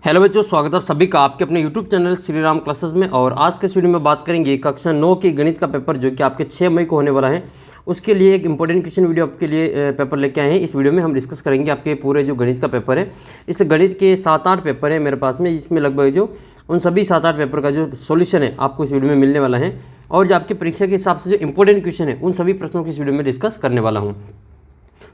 Hello बच्चों, स्वागत है आप सभी का आपके अपने YouTube channel Shri Ram classes में। और आज के इस वीडियो में बात करेंगे कक्षा 9 की गणित का पेपर जो कि आपके 6 मई को होने वाला है। उसके लिए एक इंपॉर्टेंट क्वेश्चन वीडियो आपके लिए पेपर लेके आए हैं। इस वीडियो में हम डिस्कस करेंगे आपके पूरे जो गणित का पेपर है। इस गणित के 7-8 पेपर है मेरे पास में, इसमें लगभग जो उन सभी 7-8 पेपर का जो सोल्यूशन है आपको इस वीडियो में मिलने वाला है। और जो आपकी परीक्षा के हिसाब से जो इंपॉर्टेंट क्वेश्चन है उन सभी प्रश्नों की इस वीडियो में डिस्कस करने वाला हूँ।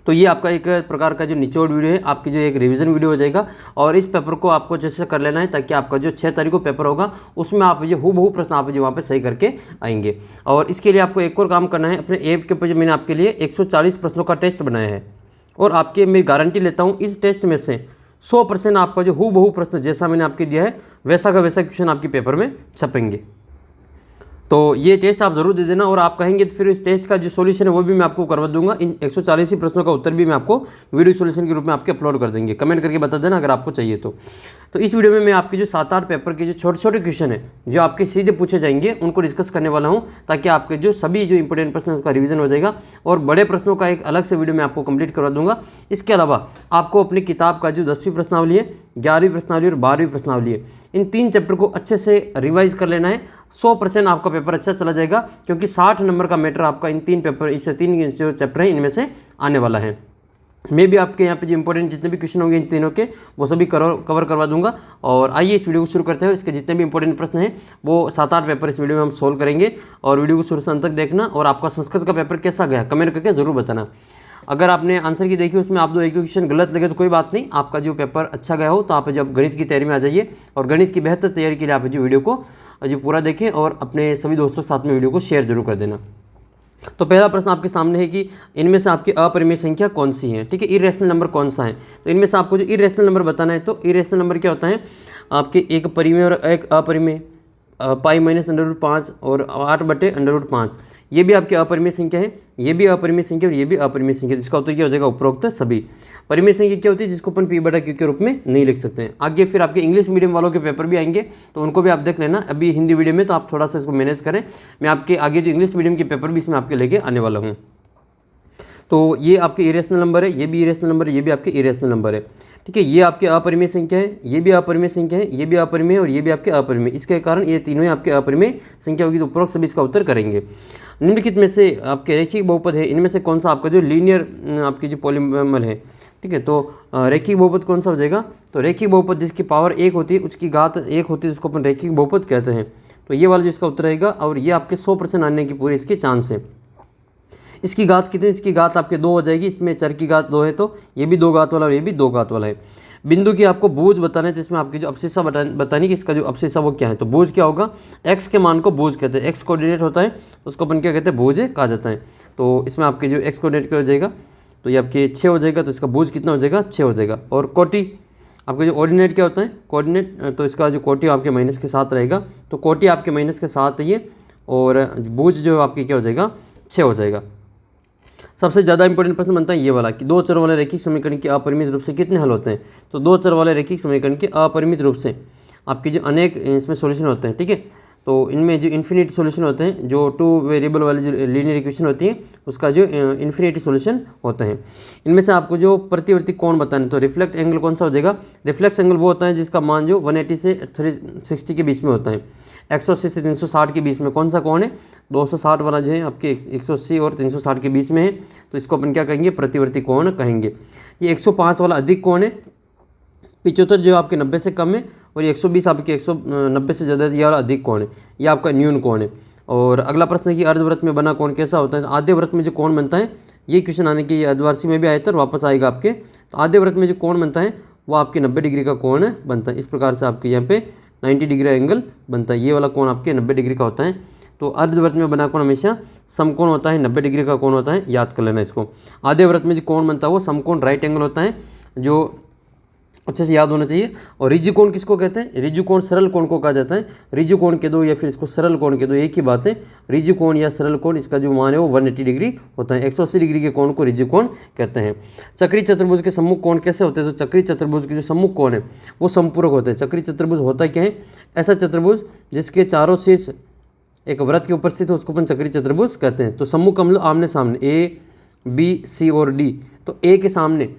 तो ये आपका एक प्रकार का जो निचोड़ वीडियो है, आपकी जो एक रिवीजन वीडियो हो जाएगा। और इस पेपर को आपको जैसे कर लेना है ताकि आपका जो 6 तारीख को पेपर होगा उसमें आप ये हूबहू प्रश्न आप जो वहाँ पे सही करके आएंगे। और इसके लिए आपको एक और काम करना है, अपने ऐप के ऊपर जो मैंने आपके लिए 140 प्रश्नों का टेस्ट बनाया है और आपके मैं गारंटी लेता हूँ इस टेस्ट में से 100% आपका जो हूबहू प्रश्न जैसा मैंने आपके दिया है वैसा का वैसा क्वेश्चन आपके पेपर में छपेंगे। तो ये टेस्ट आप ज़रूर दे देना। और आप कहेंगे तो फिर इस टेस्ट का जो सॉल्यूशन है वो भी मैं आपको करवा दूंगा। इन 140 ही प्रश्नों का उत्तर भी मैं आपको वीडियो सॉल्यूशन के रूप में आपके अपलोड कर देंगे। कमेंट करके बता देना अगर आपको चाहिए तो इस वीडियो में मैं आपके जो 7-8 पेपर के जो छोटे छोटे क्वेश्चन है जो आपके सीधे पूछे जाएंगे उनको डिस्कस करने वाला हूँ, ताकि आपके जो सभी जो इंपॉर्टेंट प्रश्न है उसका रिवीजन हो जाएगा। और बड़े प्रश्नों का एक अलग से वीडियो मैं आपको कंप्लीट करवा दूंगा। इसके अलावा आपको अपनी किताब का जो 10वीं प्रश्नावली है, 11वीं प्रश्नावली और 12वीं प्रश्नावली है, इन 3 चैप्टर को अच्छे से रिवाइज कर लेना है। 100% आपका पेपर अच्छा चला जाएगा, क्योंकि 60 नंबर का मैटर आपका इन 3 पेपर, इससे 3 जो चैप्टर हैं इनमें से आने वाला है। मैं भी आपके यहाँ पे जो इंपॉर्टेंट जितने भी क्वेश्चन होंगे इन तीनों के वो सभी कवर करवा दूंगा। और आइए इस वीडियो को शुरू करते हैं। इसके जितने भी इंपॉर्टेंट प्रश्न हैं वो 7-8 पेपर इस वीडियो में हम सोल्व करेंगे। और वीडियो को शुरू से अंत तक देखना। और आपका संस्कृत का पेपर कैसा गया कमेंट करके ज़रूर बताना। अगर आपने आंसर की देखी उसमें आप दो एक क्वेश्चन गलत लगे तो कोई बात नहीं, आपका जो पेपर अच्छा गया हो तो आप जब गणित की तैयारी में आ जाइए। और गणित की बेहतर तैयारी के लिए आप जो वीडियो को जो पूरा देखें और अपने सभी दोस्तों के साथ में वीडियो को शेयर जरूर कर देना। तो पहला प्रश्न आपके सामने है कि इनमें से आपकी अपरिमेय संख्या कौन सी है। ठीक है, इरेशनल नंबर कौन सा है। तो इनमें से आपको जो इरेशनल नंबर बताना है, तो इरेशनल नंबर क्या होता है आपके एक परिमेय और एक अपरिमेय, पाई माइनस √5 और 8/√5। ये भी आपकी अपरिमेय संख्या है, ये भी अपरिमेय संख्या और ये भी अपरिमेय संख्या। जिसका उत्तर क्या हो जाएगा उपरोक्त सभी। परिमेय संख्या क्या होती है जिसको अपन p/q के रूप में नहीं लिख सकते हैं। आगे फिर आपके इंग्लिश मीडियम वालों के पेपर भी आएंगे तो उनको भी आप देख लेना। अभी हिंदी वीडियो में तो आप थोड़ा सा इसको मैनेज करें। मैं आपके आगे जो इंग्लिश मीडियम के पेपर भी इसमें आपके लेके आने वाला हूँ। तो ये आपके इरेशनल नंबर है, ये भी इरेशनल नंबर है, ये भी आपके इरेशनल नंबर है। ठीक है, ये आपके अपरिमेय संख्या है, ये भी अपरिमेय संख्या है, ये भी अपरिमेय और ये भी आपके अपरिमेय। इसके कारण ये तीनों ही आपके अपरिमेय संख्या होगी। तो उपरोक्त सभी इसका उत्तर करेंगे। निम्नलिखित में से आपके रैखिक बहुपद है, इनमें से कौन सा आपका जो लीनियर आपकी जो पॉलीनॉमियल है। ठीक है, तो रैखिक बहुपद कौन सा हो जाएगा। तो रैखिक बहुपद जिसकी पावर 1 होती है, उसकी घात 1 होती है, जिसको अपन रैखिक बहुपद कहते हैं। तो ये वाला जो इसका उत्तर रहेगा। और ये आपके 100% आने की पूरी इसके चांस है। इसकी घात कितनी, इसकी घात आपके 2 हो जाएगी। इसमें चर की घात 2 है तो ये भी 2 घात वाला और ये भी 2 घात वाला है। बिंदु की आपको बूझ बताना है, जिसमें आपकी जो अवशेषा बतानी कि इसका जो अवशेषा वो क्या है। तो बूझ क्या होगा, x के मान को बूझ कहते हैं। x कोऑर्डिनेट होता है उसको अपन क्या कहते हैं, बूझ कहा जाता है। तो इसमें आपके जो x कोऑर्डिनेट क्या हो जाएगा, तो ये आपके 6 हो जाएगा। तो इसका बूझ कितना हो जाएगा, 6 हो जाएगा। और कोटि आपका जो ऑर्डिनेट क्या होता है, कोऑर्डिनेट, तो इसका जो कोटि आपके माइनस के साथ रहेगा। तो कोटि आपके माइनस के साथ है ये। और बूझ जो आपकी क्या हो जाएगा, 6 हो जाएगा। सबसे ज़्यादा इंपॉर्टेंट प्रश्न बनता है ये वाला कि 2 चर वाले रैखिक समीकरण के अपरिमित रूप से कितने हल होते हैं। तो 2 चर वाले रैखिक समीकरण के अपरिमित रूप से आपके जो अनेक इसमें सॉल्यूशन होते हैं। ठीक है, तो इनमें जो इन्फिनिटी सॉल्यूशन होते हैं, जो 2 वेरिएबल वाली जो लीनियर इक्वेशन होती है उसका जो इन्फिनिटी सॉल्यूशन होता है। इनमें से आपको जो प्रतिवर्ती कोण बताना है, तो रिफ्लेक्ट एंगल कौन सा हो जाएगा। रिफ्लेक्स एंगल वो होता है जिसका मान जो 180 से 360 के बीच में होता है। 180 से 360 के बीच में कौन सा कोण है, 260 वाला जो है आपके 180 और 360 के बीच में है। तो इसको अपन क्या कहेंगे, प्रतिवर्ती कोण कहेंगे। ये 105 वाला अधिक कोण है। 75 जो आपके 90 से कम है। और ये 120 आपके 190 से ज़्यादा, ये वाला अधिक कोण है, ये आपका न्यून कोण है। और अगला प्रश्न है कि अर्धवृत्त में बना कोण कैसा होता है। तो आधे वृत्त में जो कोण बनता है, ये क्वेश्चन आने की अर्धवार्षिक में भी आया था और वापस आएगा आपके। तो आधे वृत्त में जो कोण बनता है वो आपके 90 डिग्री का कोण बनता है। इस प्रकार से आपके यहाँ पे 90 डिग्री एंगल बनता है। ये वाला कोण आपके 90 डिग्री का होता है। तो अर्धवृत्त में बना कोण हमेशा समकोण होता है, 90 डिग्री का कोण होता है, याद कर लेना इसको। आधे वृत्त में जो कोण बनता है वो समकोण राइट एंगल होता है, जो अच्छे से याद होना चाहिए। और रिज्जु कोण किसको कहते हैं, रिज्जु कोण सरल कोण को कहा जाता है। रिज्जु कोण के दो या फिर इसको सरल कोण के दो एक ही बात है। रिज्जु कोण या सरल कोण, इसका जो मान है वो 180 डिग्री होता है। 180 डिग्री के कोण को रिज्जु कोण कहते हैं। चक्री चतुर्भुज के सम्मुख कोण कैसे होते हैं। तो चक्री चतुर्भुज के जो सम्मुख कोण है वो संपूरक होते हैं। चक्री चतुर्भुज होता क्या है, ऐसा चतुर्भुज जिसके चारों शीर्ष एक वृत्त के ऊपर स्थित है उसको अपन चक्री चतुर्भुज कहते हैं। तो सम्मुख मतलब आमने सामने, A B C और D। तो A के सामने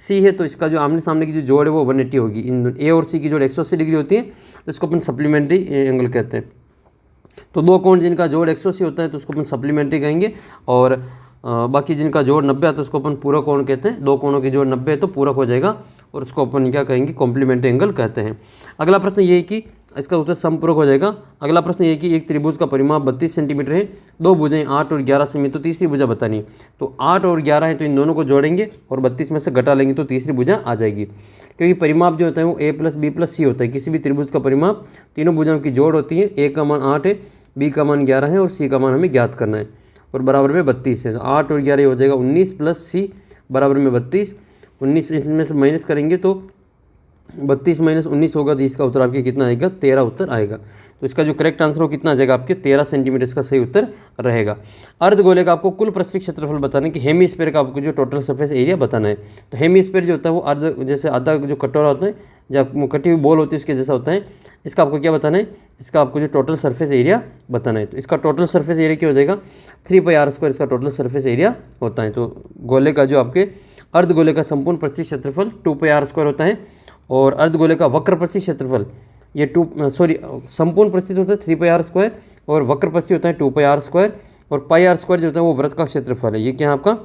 सी है तो इसका जो आमने सामने की जो जोड़ है वो 180 होगी। इन ए और सी की जोड़ 180 डिग्री होती है, तो इसको अपन सप्लीमेंट्री एंगल कहते हैं। तो दो कोण जिनका जोड़ 180 होता है तो उसको अपन सप्लीमेंट्री कहेंगे, और बाकी जिनका जोड़ 90 आता है उसको अपन पूरक कोण कहते हैं। दो कोणों की जोड़ 90 है तो पूरक हो जाएगा, और उसको अपन क्या कहेंगे, कॉम्प्लीमेंट्री एंगल कहते हैं। अगला प्रश्न ये है कि इसका उत्तर समपूरक हो जाएगा। अगला प्रश्न ये है कि एक त्रिभुज का परिमाप 32 सेंटीमीटर है, दो भुजाएं 8 और 11 सेमी, तो तीसरी भुजा बतानी है। तो 8 और 11 है तो इन दोनों को जोड़ेंगे और 32 में से घटा लेंगे तो तीसरी भुजा आ जाएगी, क्योंकि परिमाप जो होता है वो a प्लस बी प्लस सी होता है। किसी भी त्रिभुज का परिमाप तीनों भुजाओं की जोड़ होती है। a का मान 8 है, b का मान 11 है और c का मान हमें ज्ञात करना है, और बराबर में 32 है। तो 8 और 11 हो जाएगा 19 प्लस c बराबर में 32। 19 इसमें से माइनस करेंगे तो 32 माइनस 19 होगा, तो इसका उत्तर आपके कितना आएगा, 13 उत्तर आएगा। तो इसका जो करेक्ट आंसर हो कितना आ जाएगा आपके 13 सेंटीमीटर, इसका सही उत्तर रहेगा। अर्धगोले का आपको कुल पृष्ठीय क्षेत्रफल बताना है कि हेमीस्फीयर का आपको जो टोटल सरफेस एरिया बताना है। तो हेमीस्फीयर जो होता है वो अर्ध जैसे आधा जो कटोरा होता है, जब कटी हुई बॉल होती है उसके जैसा होता है। इसका आपको क्या बताना है, इसका आपको जो टोटल सरफेस एरिया बताना है। तो इसका टोटल सरफेस एरिया क्या हो जाएगा, 3πr² इसका टोटल सरफेस एरिया होता है। तो गोले का जो आपके अर्धगोले का संपूर्ण पृष्ठीय क्षेत्रफल 2πr² होता है, और अर्धगोले का वक्र पृष्ठीय क्षेत्रफल ये संपूर्ण पृष्ठीय होता है 3πr², और वक्र पृष्ठीय होता है 2πr², और πr² जो होता है वो वृत्त का क्षेत्रफल है। ये क्या है आपका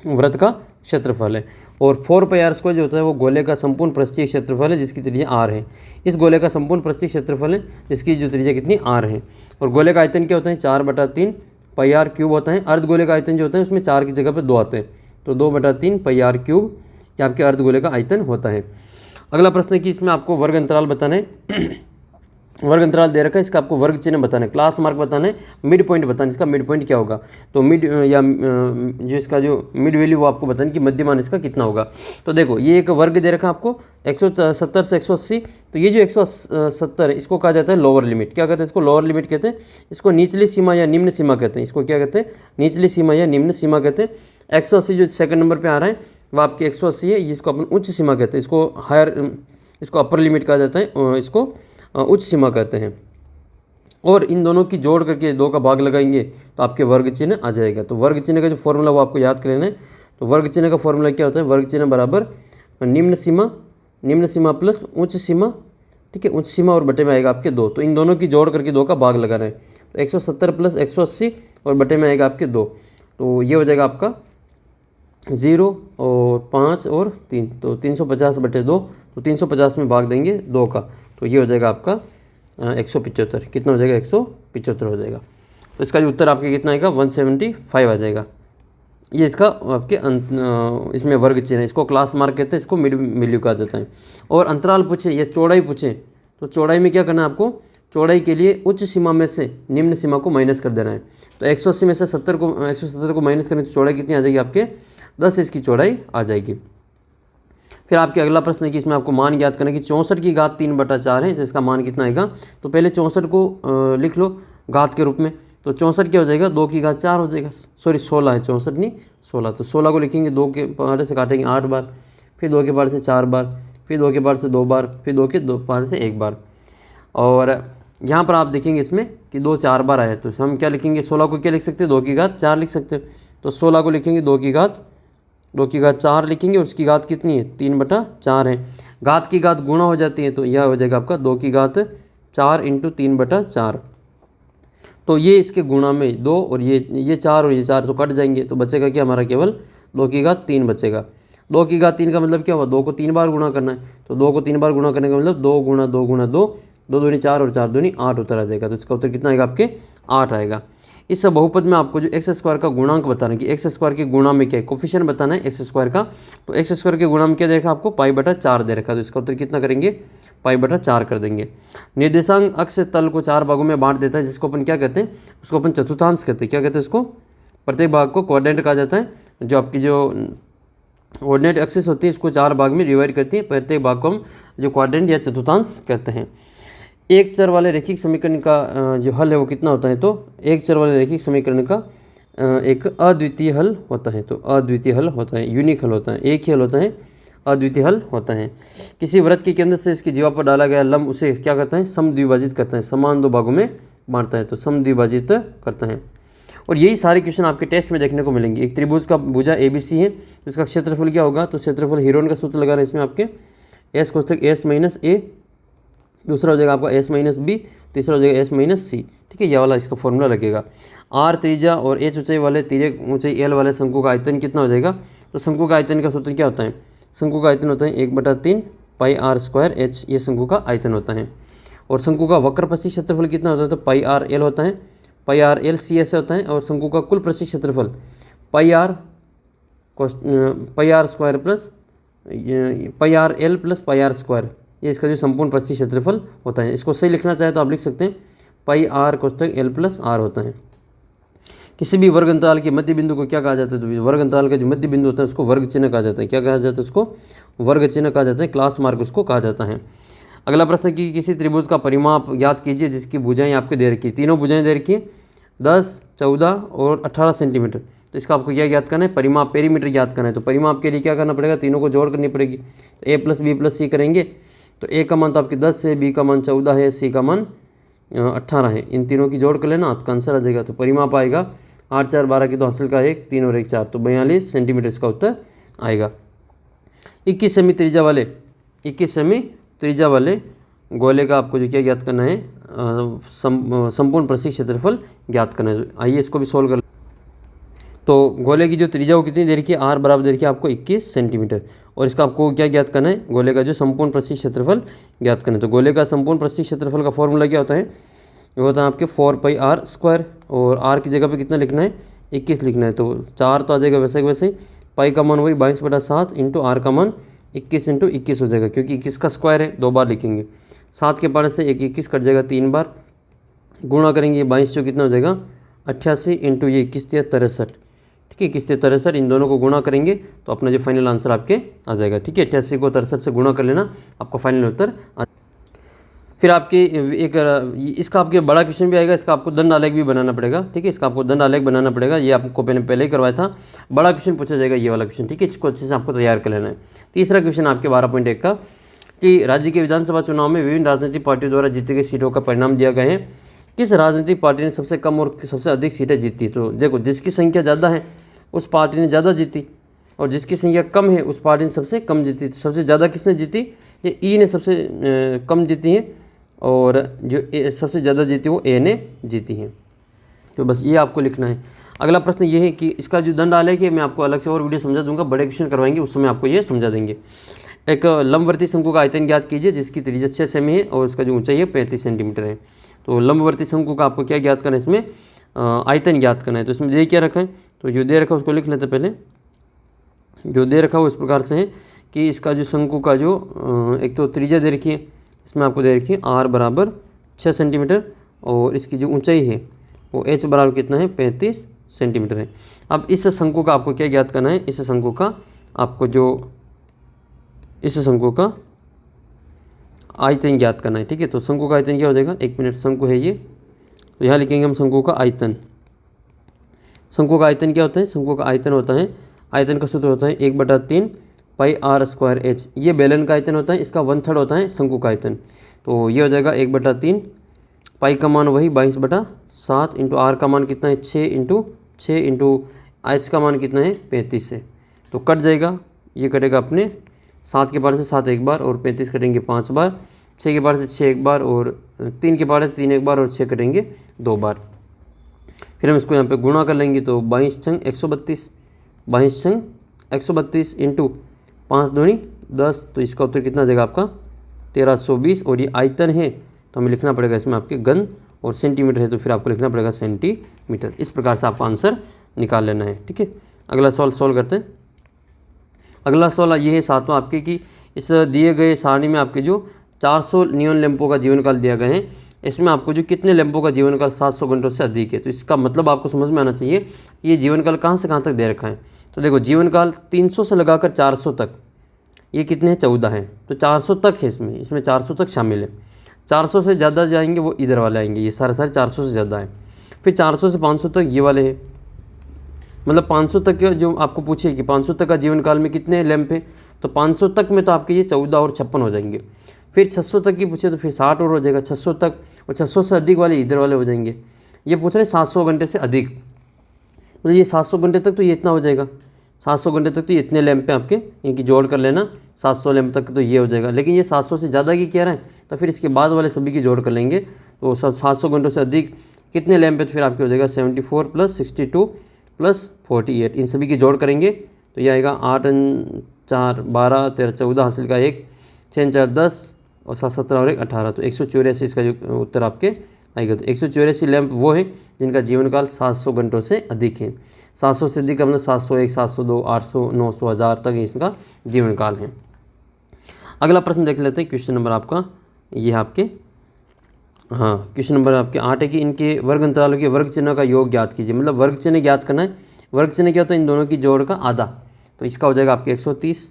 वृत्त का क्षेत्रफल है। और 4πr² जो होता है वो गोले का संपूर्ण पृष्ठीय क्षेत्रफल है जिसकी त्रिज्या r है। इस गोले का संपूर्ण पृष्ठीय क्षेत्रफल है जिसकी जो त्रिज्या कितनी r है। और गोले का आयतन क्या होता है, 4/3 πr³ होता है। अर्धगोले का आयतन जो होता है उसमें 4 की जगह पर 2 आते हैं, तो 2/3 πr³ ये आपके अर्धगोले का आयतन होता है। अगला प्रश्न है कि इसमें आपको वर्ग अंतराल बताना है। वर्ग अंतराल दे रखा है, इसका आपको वर्ग चिन्ह बताना है, क्लास मार्क बताना है, मिड पॉइंट बताना है, इसका मिड पॉइंट क्या होगा। तो मिड या जो इसका जो मिड वैल्यू वो आपको बताना है कि मध्यमान इसका कितना होगा। तो देखो ये एक वर्ग दे रखा है आपको 170 से 180, तो ये जो 170 है इसको कहा जाता है लोअर लिमिट। क्या कहते हैं इसको, लोअर लिमिट कहते हैं। इसको निचली सीमा या निम्न सीमा कहते हैं। इसको क्या कहते हैं, निचली सीमा या निम्न सीमा कहते हैं। 180 जो सेकंड नंबर पे आ रहा है वो आपके 180 है, इसको अपन उच्च सीमा कहते हैं। इसको अपर लिमिट कहा जाता है, इसको उच्च सीमा कहते हैं। और इन दोनों की जोड़ करके 2 का भाग लगाएंगे तो आपके वर्ग चिन्ह आ जाएगा। तो वर्ग चिन्ह का जो फॉर्मूला वो आपको याद कर लेना है। तो वर्ग चिन्ह का फॉर्मूला क्या होता है, वर्ग चिन्ह बराबर निम्न सीमा प्लस उच्च सीमा, ठीक है, उच्च सीमा और बटे में आएगा आपके 2। तो इन दोनों की जोड़ करके 2 का भाग लगाना है। तो 170 प्लस 180 और बटे में आएगा आपके 2, तो ये हो जाएगा आपका 0 और 5 और 3, तो 350/2। तो 350 में भाग देंगे 2 का, तो ये हो जाएगा आपका 175। कितना हो जाएगा, 175 हो जाएगा। तो इसका जो उत्तर आपके कितना आएगा, 175 आ जाएगा। ये इसका आपके इसमें वर्ग चिन्ह है, इसको क्लास मार्क कहते हैं, इसको मिड वैल्यू कहा जाता है। और अंतराल पूछे या चौड़ाई पूछे तो चौड़ाई में क्या करना है आपको, चौड़ाई के लिए उच्च सीमा में से निम्न सीमा को माइनस कर देना है। तो 180 में से 170 को माइनस करने से चौड़ाई कितनी आ जाएगी आपके 10 इसकी चौड़ाई आ जाएगी। फिर आपके अगला प्रश्न है कि इसमें आपको मान ज्ञात करना है कि 64 की घात 3/4 है, जिसका मान कितना आएगा। तो पहले 64 को लिख लो घात के रूप में। तो 64 क्या हो जाएगा, 2 की घात 4 हो जाएगा, सॉरी 16 है, 64 नहीं 16। तो 16 को लिखेंगे, 2 के पारे से काटेंगे 8 बार, फिर 2 के पारे से 4 बार, फिर 2 के पारे से 2 बार, फिर 2 के पारे से 1 बार। और यहाँ पर आप देखेंगे इसमें कि 2 4 बार आया, तो हम क्या लिखेंगे, 16 को क्या लिख सकते हैं, 2 की घात 4 लिख सकते हैं। तो 16 को लिखेंगे 2 की घात 4 लिखेंगे, और उसकी घात कितनी है, 3/4 है। घात की घात गुणा हो जाती है, तो यह हो जाएगा आपका 2 की घात 4 × 3/4। तो ये इसके गुणा में 2 और ये 4 और ये 4 तो कट जाएंगे, तो बचेगा क्या हमारा, केवल 2 की घात 3 बचेगा। 2 की घात 3 का मतलब क्या हुआ, 2 को 3 बार गुणा करना है। तो 2 को 3 बार गुणा करने का मतलब 2 × 2 × 2, 2 दूनी 4 और 4 दूनी 8 उत्तर आ जाएगा। तो इसका उत्तर कितना आएगा आपके 8 आएगा। इस बहुपद में आपको जो x² का गुणांक बताना है कि x² के गुणा में क्या है, कोफिशिएंट बताना है x² का। तो x² के गुणा में क्या दे रखा आपको, π/4 दे रखा। तो इसका उत्तर कितना करेंगे, π/4 कर देंगे। निर्देशांक अक्ष तल को 4 भागों में बांट देता है, जिसको अपन क्या कहते हैं, उसको अपन चतुर्थांश कहते हैं। क्या कहते हैं उसको, प्रत्येक भाग को क्वाड्रेंट कहा जाता है। जो आपकी जो कोऑर्डिनेट एक्सिस होती है इसको 4 भाग में डिवाइड करती है, प्रत्येक भाग को हम जो क्वाड्रेंट या चतुर्थांश कहते हैं। एक चर वाले रैखिक समीकरण का जो हल है वो कितना होता है, तो एक चर वाले रैखिक समीकरण का एक अद्वितीय हल होता है। तो अद्वितीय हल होता है, यूनिक हल होता है, एक ही हल होता है, अद्वितीय हल होता है। किसी वृत्त के केंद्र से इसकी जीवा पर डाला गया लंब उसे क्या करता है, समद्विभाजित करता है, समान 2 भागों में बांटता है। तो समद्विभाजित करता है। और यही सारे क्वेश्चन आपके टेस्ट में देखने को मिलेंगे। एक त्रिभुज का भुजा ABC है, तो इसका क्षेत्रफल क्या होगा, तो क्षेत्रफल हीरोन का सूत्र लगाना है इसमें आपके S कोष्ठक S माइनस A, दूसरा हो जाएगा आपका S माइनस B, तीसरा हो जाएगा S माइनस C। ठीक है, यह वाला इसका फॉर्मूला लगेगा। R त्रिज्या और H ऊंचाई वाले तिर्यक ऊंचाई L वाले शंकु का आयतन कितना हो जाएगा, तो शंकु का आयतन का सूत्र क्या होता है, शंकु का आयतन होता है 1/3 पाई R स्क्वायर H, ये शंकु का आयतन होता है। और शंकु का वक्र प्रस्थि क्षेत्रफल कितना होता है, तो पाई R L होता है, पाई R L C ऐसे होता है। और शंकु का कुल प्रस्थि क्षेत्रफल पाई R square plus pi R L plus pi R square, ये इसका जो संपूर्ण प्रस्थि क्षेत्रफल होता है। इसको सही लिखना चाहे तो आप लिख सकते हैं पाई R कोष्ठक L प्लस R होता है। किसी भी वर्ग अंतराल के मध्य बिंदु को क्या कहा जाता है, तो वर्ग अंतराल का जो मध्य बिंदु होता है उसको वर्ग चिन्ह कहा जाता है। क्या कहा जाता है, उसको वर्ग चिन्ह कहा जाता है, क्लास मार्क उसको कहा जाता है। अगला प्रश्न कि किसी त्रिभुज का परिमाप ज्ञात कीजिए जिसकी भुजाएं आपके दे रखी है, तीनों भुजाएं दे रखी है 10, 14 और 18 सेंटीमीटर। तो इसका आपको क्या ज्ञात करना है, परिमाप पेरीमीटर ज्ञात करना है। तो परिमाप के लिए क्या करना पड़ेगा, तीनों को जोड़ करनी पड़ेगी। तो A plus B plus C करेंगे तो A का मान तो आपकी 10 है, B का मान 14 है, C का मान 18 है। इन तीनों की जोड़ कर लेना, आपका आंसर आ जाएगा। तो परिमाप आएगा 8 4 12 की, तो हासिल का 1 3 और 1 4, तो 42 सेंटीमीटर इसका उत्तर आएगा। 21 सेमी त्रिज्या वाले गोले का आपको जो क्या ज्ञात करना है, संपूर्ण प्रस्थि क्षेत्रफल ज्ञात करना है। आइए इसको भी सोल्व कर। तो गोले की जो त्रिज्या वो कितनी दे रखी है, R बराबर दे रखी है आपको 21 सेंटीमीटर। और इसका आपको क्या ज्ञात करना है, गोले का जो संपूर्ण प्रस्थि क्षेत्रफल ज्ञात करना है। तो गोले का संपूर्ण प्रस्थि क्षेत्रफल का फॉर्मूला क्या होता है, वो होता है आपके 4 पाई R स्क्वायर। और R की जगह पे कितना लिखना है, 21 लिखना है। तो 4 तो आ जाएगा वैसे ही वैसे ही, पाई का मान वही 22/7 इंटू R का मान 21 इंटू 21 हो जाएगा, क्योंकि 21 का स्क्वायर है, 2 बार लिखेंगे। 7 के पारे से 21 कट जाएगा 3 बार, गुणा करेंगे 22 जो कितना हो जाएगा 88 इंटू ये 21 63। ठीक है, 21 63, इन दोनों को गुणा करेंगे तो अपना जो फाइनल आंसर आपके आ जाएगा। ठीक है, 88 को 63 से गुणा कर लेना, आपका फाइनल उत्तर आ। फिर आपके एक इसका आपके बड़ा क्वेश्चन भी आएगा, इसका आपको दंड आलेख भी बनाना पड़ेगा। ठीक है, इसका आपको दंड आलेख बनाना पड़ेगा, ये आपको पहले ही करवाया था। बड़ा क्वेश्चन पूछा जाएगा ये वाला क्वेश्चन। ठीक है, इसको अच्छे से आपको तैयार कर लेना है। तीसरा क्वेश्चन आपके 12.1 का कि राज्य के विधानसभा चुनाव में विभिन्न राजनीतिक पार्टियों द्वारा जीती गई सीटों का परिणाम दिया गया है। किस राजनीतिक पार्टी ने सबसे कम और सबसे अधिक सीटें जीती। तो देखो, जिसकी संख्या ज़्यादा है उस पार्टी ने ज़्यादा जीती, और जिसकी संख्या कम है उस पार्टी ने सबसे कम जीती। तो सबसे ज़्यादा किसने जीती, ये ई ने सबसे कम जीती है, और जो सबसे ज़्यादा जीती वो ए ने जीती हैं। तो बस ये आपको लिखना है। अगला प्रश्न ये है कि इसका जो दंड आलेख है मैं आपको अलग से और वीडियो समझा दूंगा, बड़े क्वेश्चन करवाएंगे उस समय आपको ये समझा देंगे। एक लंबवर्ती शंकु का आयतन ज्ञात कीजिए जिसकी त्रिज्या 6 सेमी है और उसका जो ऊंचाई है 35 सेंटीमीटर है। तो लंबवर्ती शंकु का आपको क्या ज्ञात करना है, इसमें आयतन ज्ञात करना है। तो इसमें दे क्या रखा है, तो जो दे रखा है उसको लिख लेते हैं। पहले जो दे रखा है वो इस प्रकार से है कि इसका जो शंकु का जो एक तो त्रिज्या दे रखी है, इसमें आपको दे रखी है R बराबर 6 सेंटीमीटर, और इसकी जो ऊंचाई है वो H बराबर कितना है 35 सेंटीमीटर है। अब इस शंकु का आपको क्या ज्ञात करना है, इस शंकु का आपको जो इस शंकु का आयतन ज्ञात करना है। ठीक है, तो शंकु का आयतन क्या हो जाएगा, 1 मिनट, शंकु है ये, तो यहाँ लिखेंगे हम शंकु का आयतन। शंकु का आयतन क्या होता है, शंकु का आयतन होता है, आयतन का सूत्र होता है 1/3 पाई R स्क्वायर H। ये बेलन का आयतन होता है, इसका 1/3 होता है शंकु का आयतन। तो ये हो जाएगा 1/3, पाई का मान वही 22/7 इंटू R का मान कितना है 6 इंटू H का मान कितना है 35 है। तो कट जाएगा, ये कटेगा अपने 7 के पार से 7 एक बार, और 35 कटेंगे 5 बार, 6 के पार से 6 एक बार, और 3 के पार से 3 एक बार, और 6 कटेंगे 2 बार। फिर हम इसको यहाँ पे गुणा कर लेंगे, तो 22 छंग 132, 22 छंग 132 इंटू 5 दूनी 10, तो इसका उत्तर कितना आ जाएगा आपका 1320। और ये आयतन है तो हमें लिखना पड़ेगा इसमें आपके घन, और सेंटीमीटर है तो फिर आपको लिखना पड़ेगा सेंटीमीटर। इस प्रकार से आपका आंसर निकाल लेना है। ठीक है, अगला सवाल सॉल्व करते हैं। अगला सवाल ये है 7वां आपके कि इस दिए गए सारणी में आपके जो 400 नियॉन लैंपों का जीवन काल दिया गया है, इसमें आपको जो कितने लैंपों का जीवन काल 700 घंटों से अधिक है। तो इसका मतलब आपको समझ में आना चाहिए कि ये जीवन काल कहाँ से कहाँ तक दे रखा है। तो देखो, जीवन काल 300 से लगाकर 400 तक, ये कितने हैं 14 हैं, तो 400 तक है इसमें 400 तक शामिल है। 400 से ज़्यादा जाएंगे वो इधर वाले आएंगे, ये सारे 400 से ज़्यादा है। फिर 400 से 500 तक ये वाले हैं, मतलब 500 तक के जो आपको पूछे कि 500 तक का जीवन काल में कितने लैंप है, तो 500 तक में तो आपके ये 14 और 56 हो जाएंगे। फिर 600 तक की पूछे तो फिर 60 और हो जाएगा 600 तक, और 600 से अधिक वाले इधर वाले हो जाएंगे। ये पूछ रहे 700 घंटे से अधिक, मतलब ये 700 घंटे तक तो ये इतना हो जाएगा, 700 घंटे तक तो ये इतने लैंप पे आपके इनकी जोड़ कर लेना, 700 लैंप तक तो ये हो जाएगा। लेकिन ये 700 से ज़्यादा की कह रहा है, तो फिर इसके बाद वाले सभी की जोड़ कर लेंगे, तो 700 घंटों से अधिक कितने लैंप पे, तो फिर आपके हो जाएगा 74 + 62 + 48, इन सभी की जोड़ करेंगे तो ये आएगा 8 4 12 13 14 हासिल का 1 6 4 10 और 7 17 और 1 18, तो 184 इसका जो उत्तर आपके आएगा। तो 184 लैंप वो हैं जिनका जीवन काल 700 घंटों से अधिक है। 700 से अधिक मतलब 701 702 800 900 1000 तक इसका जीवन काल है। अगला प्रश्न देख लेते हैं, क्वेश्चन नंबर आपका ये है आपके, हाँ क्वेश्चन नंबर आपके 8 है कि इनके वर्ग अंतरालों के वर्ग चिन्ह का योग ज्ञात कीजिए। मतलब वर्ग चिन्ह ज्ञात करना है। वर्ग चिन्ह क्या होता है, इन दोनों की जोड़ का आधा, तो इसका हो जाएगा आपके 130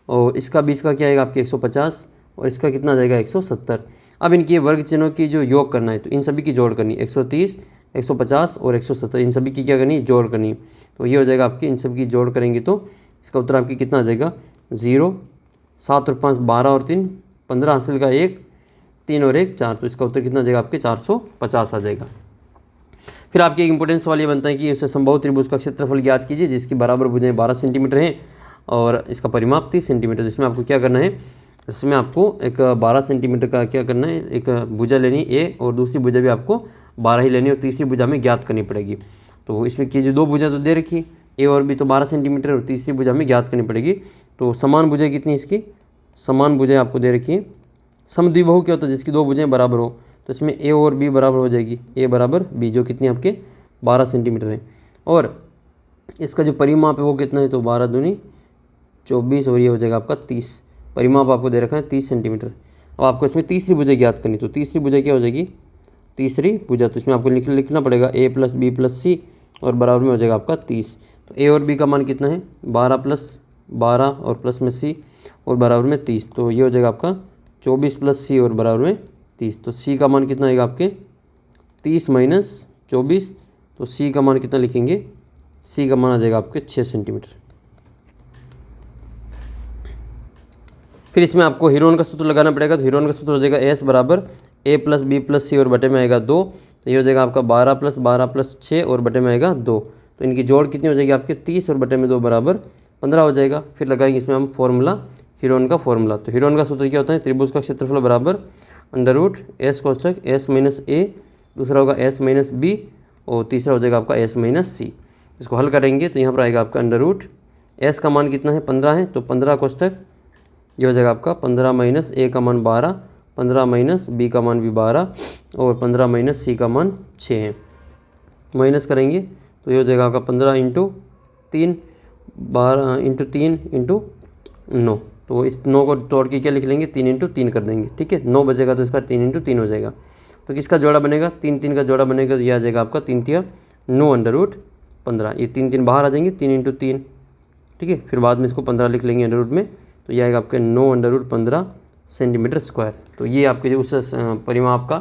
और इसका बीच का क्या आएगा आपके 150 और इसका कितना आ जाएगा 170। अब इनके वर्ग चिन्हों की जो योग करना है तो इन सभी की जोड़ करनी है, 130 150 और 170, इन सभी की क्या करनी है, जोड़ करनी है। तो ये हो जाएगा आपकी, इन सब की जोड़ करेंगे तो इसका उत्तर आपकी कितना आ जाएगा 0 7 और 5 12 और 3 15 हासिल का 1 3 और 1 4, तो इसका उत्तर कितना आ जाएगा आपके 450 आ जाएगा। फिर आपके एक इंपॉर्टेंट सवाल ये बनता है कि उसे संभव त्रिभुज का क्षेत्रफल ज्ञात कीजिए जिसकी बराबर भुजाएं 12 सेंटीमीटर हैं और इसका परिमाप 30 सेंटीमीटर। इसमें आपको क्या करना है, इसमें आपको एक 12 सेंटीमीटर का क्या करना है, एक भुजा लेनी ए और दूसरी भुजा भी आपको 12 ही लेनी और तीसरी भुजा में ज्ञात करनी पड़ेगी। तो इसमें की जो दो भुजा तो दे रखी ए और बी तो 12 सेंटीमीटर और तीसरी भुजा में ज्ञात करनी पड़ेगी। तो समान भुजाएं कितनी, इसकी समान भुजाएं आपको दे रखी है। समद्विबाहु क्या होता है, जिसकी दो भुजाएं बराबर हो, तो इसमें ए और बी बराबर हो जाएगी, ए बराबर बी जो कितनी आपके 12 सेंटीमीटर है। और इसका जो परिमाप है वो कितना है, तो 12 दूनी 24 और ये हो जाएगा आपका 30। परिमाप आपको दे रखा है 30 सेंटीमीटर। अब आपको इसमें तीसरी भुजा ज्ञात करनी, तो तीसरी भुजा क्या हो जाएगी, तीसरी भुजा तो इसमें आपको लिखना पड़ेगा a + b + c और बराबर में हो जाएगा आपका 30। तो a और b का मान कितना है 12 + 12 और प्लस में c और बराबर में 30, तो ये हो जाएगा आपका 24 + c और बराबर में 30। तो c का मान कितना आएगा आपके 30 - 24, तो c का मान कितना लिखेंगे, c का मान आ जाएगा आपके 6 सेंटीमीटर। फिर इसमें आपको हीरोन का सूत्र लगाना पड़ेगा, तो हीरोन का सूत्र हो जाएगा S बराबर a + b + c और बटे में आएगा 2, तो ये हो जाएगा आपका 12 + 12 + 6 और बटे में आएगा 2। तो इनकी जोड़ कितनी हो जाएगी आपके 30 और बटे में 2 बराबर 15 हो जाएगा। फिर लगाएंगे इसमें हम फॉर्मूला, हीरोन का फॉर्मूला। तो हीरोन का सूत्र क्या होता है, त्रिभुज का क्षेत्रफल बराबर √S कोष्ठक S - a, दूसरा होगा S - b और तीसरा हो जाएगा आपका S - c। इसको हल करेंगे तो यहाँ पर आएगा आपका √S का मान कितना है 15 है, तो 15 कोष्ठक ये हो जाएगा आपका 15 - a का मान 12, 15 - b का मान भी 12 और 15 - c का मान 6 है। माइनस करेंगे तो ये हो जाएगा आपका 15 × 3 12 × 3 × 9, तो इस 9 को तोड़ के क्या लिख लेंगे 3 × 3 कर देंगे, ठीक है। 9 बचेगा तो इसका 3 × 3 हो जाएगा। तो किसका जोड़ा बनेगा, 3 3 का जोड़ा बनेगा, तो यह आ जाएगा आपका 3 × 9 √15। ये 3 3 बाहर आ जाएंगे, 3 × 3, ठीक है। फिर बाद में इसको 15 लिख लेंगे अंडर रूट में, तो ये आएगा आपके 9 √15 सेंटीमीटर स्क्वायर। तो ये आपके जो उस परिमाप का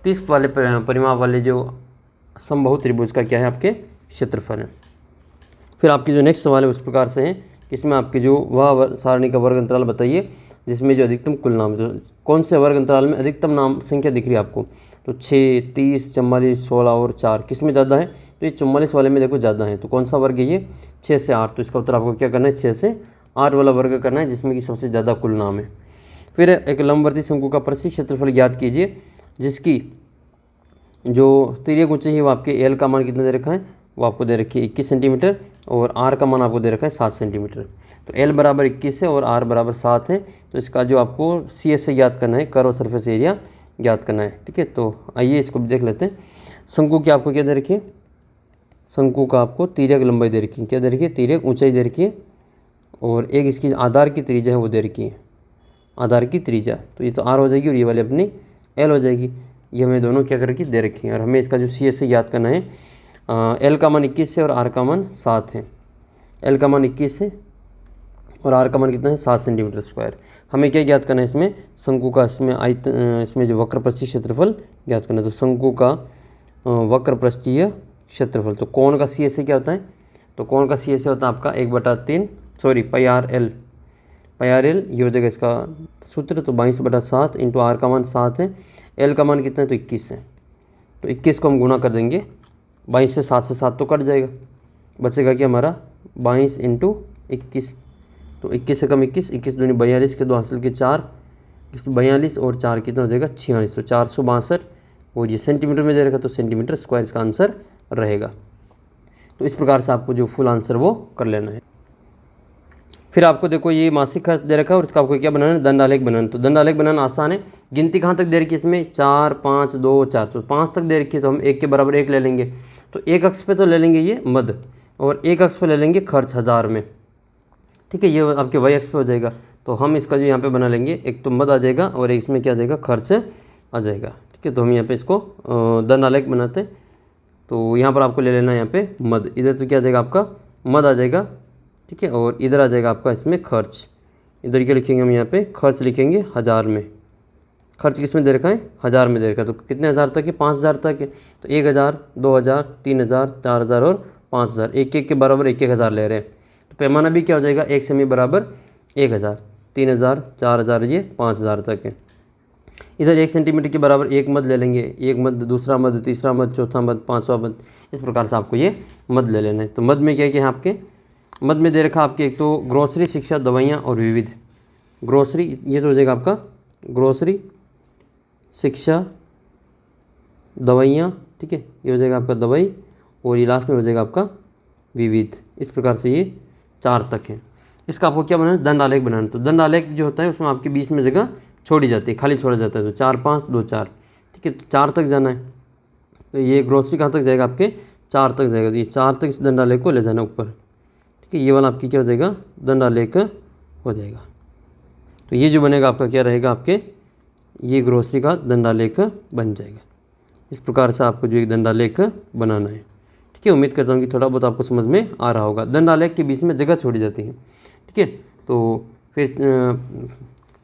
30 वाले परिमाप वाले जो समबाहु त्रिभुज का क्या है आपके क्षेत्रफल है। फिर आपकी जो नेक्स्ट सवाल है उस प्रकार से है कि इसमें आपके जो वह सारणी का वर्ग अंतराल बताइए जिसमें जो अधिकतम कुल नाम, जो कौन से वर्ग अंतराल में अधिकतम नाम संख्या दिख रही है आपको, तो 6 30 44 16 और 4 किस में ज़्यादा है, तो ये 44 वाले में देखो ज़्यादा है। तो कौन सा वर्ग है ये 6 से 8, तो इसका उत्तर आपको क्या करना है 6 से 8 वाला वर्ग करना है जिसमें कि सबसे ज़्यादा कुल नाम है। फिर एक लंबवर्ती शंकु का परिसीक क्षेत्रफल ज्ञात कीजिए जिसकी जो तिर्यक ऊंचाई है वो आपके एल का मान कितना दे रखा है, वो आपको दे रखी है 21 सेंटीमीटर और आर का मान आपको दे रखा है 7 सेंटीमीटर। तो एल बराबर 21 है और आर बराबर 7 है। तो इसका जो आपको सी एस से ज्ञात करना है, कर्व सरफेस एरिया ज्ञात करना है, ठीक है। तो आइए इसको देख लेते हैं। शंकु की आपको क्या दे रखी है, शंकु का आपको तिर्यक लंबाई दे रखी है, क्या दे रखी है तिर्यक ऊंचाई दे रखी है और एक इसकी आधार की त्रिज्या है वो दे रखी है, आधार की त्रिज्या। तो ये तो आर हो जाएगी और ये वाली अपनी एल हो जाएगी। ये हमें दोनों क्या कर रखी दे रखी हैं और हमें इसका जो सी एस से ज्ञात करना है। एल का मान 21 है और आर का मान 7 है। एल का मान 21 है और आर का मान कितना है 7 सेंटीमीटर स्क्वायर। हमें क्या ज्ञात करना है इसमें, शंकु का इसमें इसमें जो वक्र पृष्ठीय क्षेत्रफल ज्ञात करना है। तो शंकु का वक्र पृष्ठीय क्षेत्रफल, तो कोण का सी एस से क्या होता है, तो कोण का सी एस से होता है आपका 1/3 पाई आर एल, ये हो जाएगा इसका सूत्र। तो 22/7 इंटू आर का मान 7 है, एल का मान कितना है तो 21 है। तो 21 को हम गुणा कर देंगे 22 से 7 से 7 तो कट जाएगा, बचेगा कि हमारा 22 इंटू 21, तो 21 से कम 21, 21 दूनी 42 के 2 हासिल के 4, 42 और 4 कितना हो जाएगा 46, तो 462 और ये सेंटीमीटर में दे रखा तो सेंटीमीटर स्क्वायर इसका आंसर रहेगा। तो इस प्रकार से आपको जो फुल आंसर वो कर लेना है। फिर आपको देखो ये मासिक खर्च दे रखा है और इसका आपको क्या बनाना है, दंड आलेख बनाना। तो दंड आलेख बनाना आसान है। गिनती कहाँ तक दे रखी है इसमें, 4 5 2 4, तो 5 तक दे रखी है, तो हम 1 के बराबर 1 ले लेंगे। तो एक अक्ष पे तो ले लेंगे ये मद, और एक अक्ष पे ले लेंगे खर्च 1000 में, ठीक है। ये आपके वाई अक्ष पे हो जाएगा। तो हम इसका जो यहाँ पे बना लेंगे, एक तो मद आ जाएगा और एक इसमें क्या आ जाएगा, खर्च आ जाएगा, ठीक है। तो हम यहाँ पे इसको दंड आलेख बनाते हैं। तो यहाँ पर आपको ले लेना है यहाँ पे मद, इधर तो क्या आ जाएगा आपका मद आ जाएगा, ठीक है। और इधर आ जाएगा आपका इसमें खर्च। इधर क्या लिखेंगे हम यहाँ पे, खर्च लिखेंगे 1000 में। खर्च किस में दे रखा है, 1000 में दे रखा है। तो कितने हज़ार तक है, 5000 तक है। तो 1000 2000 3000 4000 और 5000, एक एक के बराबर 1-1000 ले रहे हैं। तो पैमाना भी क्या हो जाएगा, 1 सेमी बराबर 1000, 3000 4000 ये 5000 तक है। इधर 1 सेंटीमीटर के बराबर एक मद ले लेंगे, एक मद, दूसरा मद, तीसरा मद, चौथा मद, पाँचवा मद, इस प्रकार से आपको ये मद ले लेना है। तो मद में क्या क्या है आपके, मद में दे रखा आपके एक तो ग्रोसरी, शिक्षा, दवाइयाँ और विविध। ग्रोसरी ये तो हो जाएगा आपका ग्रोसरी, शिक्षा, दवाइयाँ, ठीक है, ये हो जाएगा आपका दवाई, और ये लास्ट में हो जाएगा आपका विविध। इस प्रकार से ये 4 तक है। इसका आपको क्या बनाना है, दंड आलेख बनाना। तो दंड आलेख जो होता है उसमें आपके 20 में जगह छोड़ी जाती है, खाली छोड़ा जाता है। तो 4 5 2 4, ठीक है। तो 4 तक जाना है। तो ये ग्रोसरी कहाँ तक जाएगा, आपके 4 तक जाएगा। तो ये 4 तक इस दंड आलेख को ले जाना ऊपर, ठीक है। ये वाला आपकी क्या हो जाएगा, दंड आलेख हो जाएगा। तो ये जो बनेगा आपका क्या रहेगा, आपके ये ग्रोसरी का दंड आलेख बन जाएगा। इस प्रकार से आपको जो एक दंड आलेख बनाना है, ठीक है। उम्मीद करता हूँ कि थोड़ा बहुत आपको समझ में आ रहा होगा। दंड आलेख के बीच में जगह छोड़ी जाती है, ठीक है। तो फिर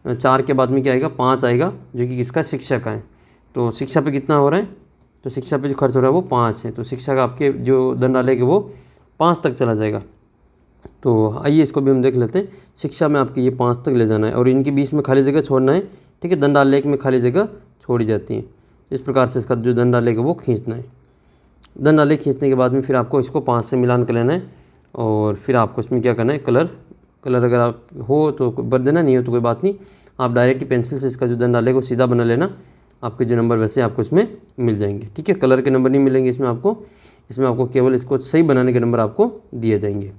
4 के बाद में क्या आएगा, 5 आएगा, जो कि किसका, शिक्षा का है। तो शिक्षा पे कितना हो रहा है, तो शिक्षा पे जो खर्च हो रहा है वो 5 है। तो शिक्षा का आपके जो दंड आलेख है वो 5 तक चला जाएगा। तो आइए इसको भी हम देख लेते हैं। शिक्षा में आपके ये 5 तक ले जाना है और इनके बीच में खाली जगह छोड़ना है, ठीक है। दंड आलेख में खाली जगह छोड़ी जाती है। इस प्रकार से इसका जो दंड आलेख है वो खींचना है। दंड आलेख खींचने के बाद में फिर आपको इसको 5 से मिलान कर लेना है, और फिर आपको इसमें क्या करना है, कलर अगर आप हो तो भर देना, नहीं हो तो कोई बात नहीं, आप डायरेक्ट पेंसिल से इसका जो दंड आलेख वो सीधा बना लेना। आपके जो नंबर वैसे आपको इसमें मिल जाएंगे, ठीक है। कलर के नंबर नहीं मिलेंगे इसमें आपको केवल इसको सही बनाने के नंबर आपको दिए जाएंगे।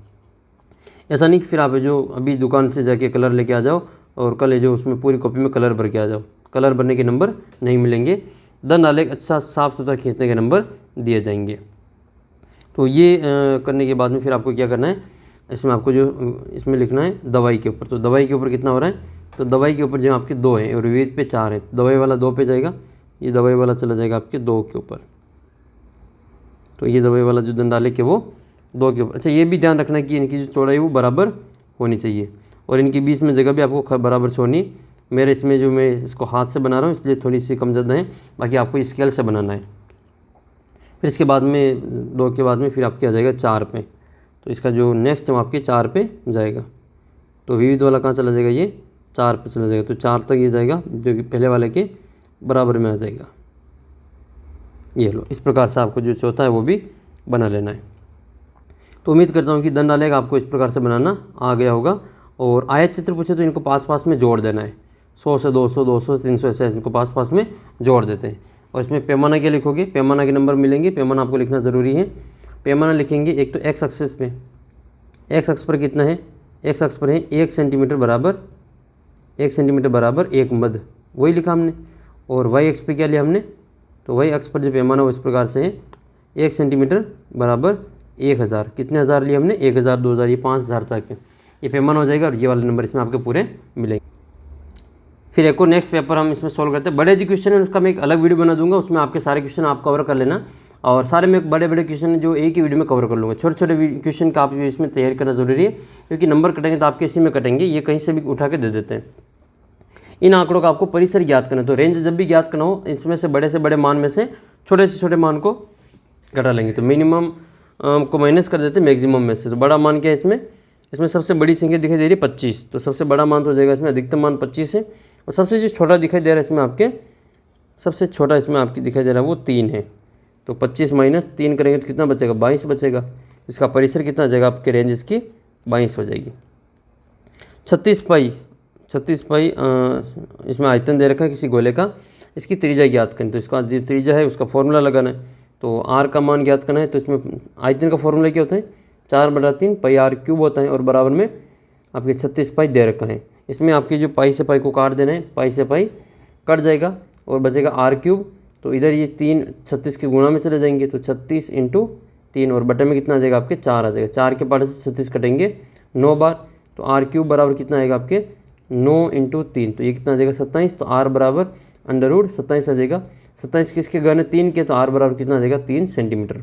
ऐसा नहीं कि फिर आप जो अभी दुकान से जाके कलर लेके आ जाओ और कल जो उसमें पूरी कॉपी में कलर भर के आ जाओ, कलर भरने के नंबर नहीं मिलेंगे। दंड आलेख अच्छा साफ़ सुथरा खींचने के नंबर दिए जाएंगे। तो ये करने के बाद में फिर आपको क्या करना है, इसमें आपको जो इसमें लिखना है दवाई के ऊपर। तो दवाई के ऊपर कितना हो रहा है, तो दवाई के ऊपर जो आपके 2 हैं और विविध पे 4 है। दवाई वाला 2 पे जाएगा, ये दवाई वाला चला जाएगा आपके 2 के ऊपर। तो ये दवाई वाला जो दंड आलेख है वो 2 के ऊपर। अच्छा, ये भी ध्यान रखना है कि इनकी जो चौड़ाई वो बराबर होनी चाहिए और इनके बीच में जगह भी आपको बराबर छोड़नी। मेरे इसमें जो मैं इसको हाथ से बना रहा हूँ इसलिए थोड़ी सी कम ज़्यादा है, बाकी आपको स्केल से बनाना है। फिर इसके बाद में 2 के बाद में फिर आपके आ जाएगा 4 पे। तो इसका जो नेक्स्ट है वो आपके 4 पे जाएगा। तो विविध वाला कहाँ चला जाएगा, ये 4 पे चला जाएगा। तो 4 तक ये जाएगा, जो कि पहले वाले के बराबर में आ जाएगा। ये लो, इस प्रकार से आपको जो चौथा है वो भी बना लेना है। तो उम्मीद करता हूँ कि दंड आलेख आपको इस प्रकार से बनाना आ गया होगा। और आयत चित्र पूछे तो इनको पास पास में जोड़ देना है। 100 से 200, 200 से 300, ऐसे इनको पास पास में जोड़ देते हैं। और इसमें पैमाना क्या लिखोगे, पैमाना के नंबर मिलेंगे, पैमाना आपको लिखना ज़रूरी है। पैमाना लिखेंगे एक तो एक्स एक्सिस पे, एक्स अक्ष पर कितना है, एक्स अक्ष पर है 1 सेंटीमीटर बराबर 1 सेंटीमीटर बराबर 1 मद, वही लिखा हमने। और वाई अक्ष पे क्या लिया हमने, तो वाई अक्ष पर जो पैमाना वो इस प्रकार से है 1 सेंटीमीटर बराबर 1000। कितने हज़ार लिए हमने, 1000 2000, ये 5000 तक है, ये पैमाना हो जाएगा। और ये वाले नंबर इसमें आपके पूरे मिलेंगे। फिर एक और नेक्स्ट पेपर हम इसमें सोल्व करते हैं। बड़े जो क्वेश्चन है उसका मैं एक अलग वीडियो बना दूंगा, उसमें आपके सारे क्वेश्चन आप कवर कर लेना। और सारे में बड़े बड़े क्वेश्चन जो एक ही वीडियो में कवर कर लूँगा। छोटे छोटे क्वेश्चन का आप इसमें तैयारी करना ज़रूरी है, क्योंकि नंबर कटेंगे तो आपके इसी में कटेंगे, ये कहीं से भी उठा के दे देते हैं। इन आंकड़ों का आपको परिसर ज्ञात करना, तो रेंज जब भी ज्ञात करना हो इसमें से बड़े मान में से छोटे मान को घटा लेंगे। तो मिनिमम को माइनस कर देते हैं मैक्सिमम में से। तो बड़ा मान क्या है इसमें सबसे बड़ी संख्या दिखाई दे रही है 25, तो सबसे बड़ा मान तो हो जाएगा इसमें अधिकतम मान 25 है। और सबसे जो छोटा दिखाई दे रहा है इसमें आपके, सबसे छोटा इसमें आपकी दिखाई दे रहा है वो 3 है। तो 25 माइनस 3 करेंगे तो कितना बचेगा, 22 बचेगा। इसका परिसर कितना आ जाएगा आपके, रेंज इसकी 22 हो जाएगी। 36 पाई इसमें आयतन दे रखा है किसी गोले का, इसकी त्रिज्या ज्ञात करनी। तो इसका जो त्रिज्या है उसका फॉर्मूला लगाना है। तो आर का मान ज्ञात करना है। तो इसमें आयतन का फॉर्मूला क्या होता है, 4/3 पाई आर क्यूब होता है और बराबर में आपके 36 पाई दे रखा है। इसमें आपकी जो पाई से पाई को काट देना है, पाई से पाई कट जाएगा और बचेगा आर क्यूब। तो इधर ये 3 36 के गुणा में चले जाएंगे, तो 36 × 3 और बटे में कितना आ जाएगा आपके 4 आ जाएगा। 4 के पार्ट से 36 कटेंगे 9 बार, तो आर क्यूब बराबर कितना आएगा आपके 9 × 3, तो ये कितना आ जाएगा 27। तो आर बराबर √27 आ जाएगा। 27 किसके घन है 3 के, तो आर बराबर कितना आ जाएगा 3 सेंटीमीटर।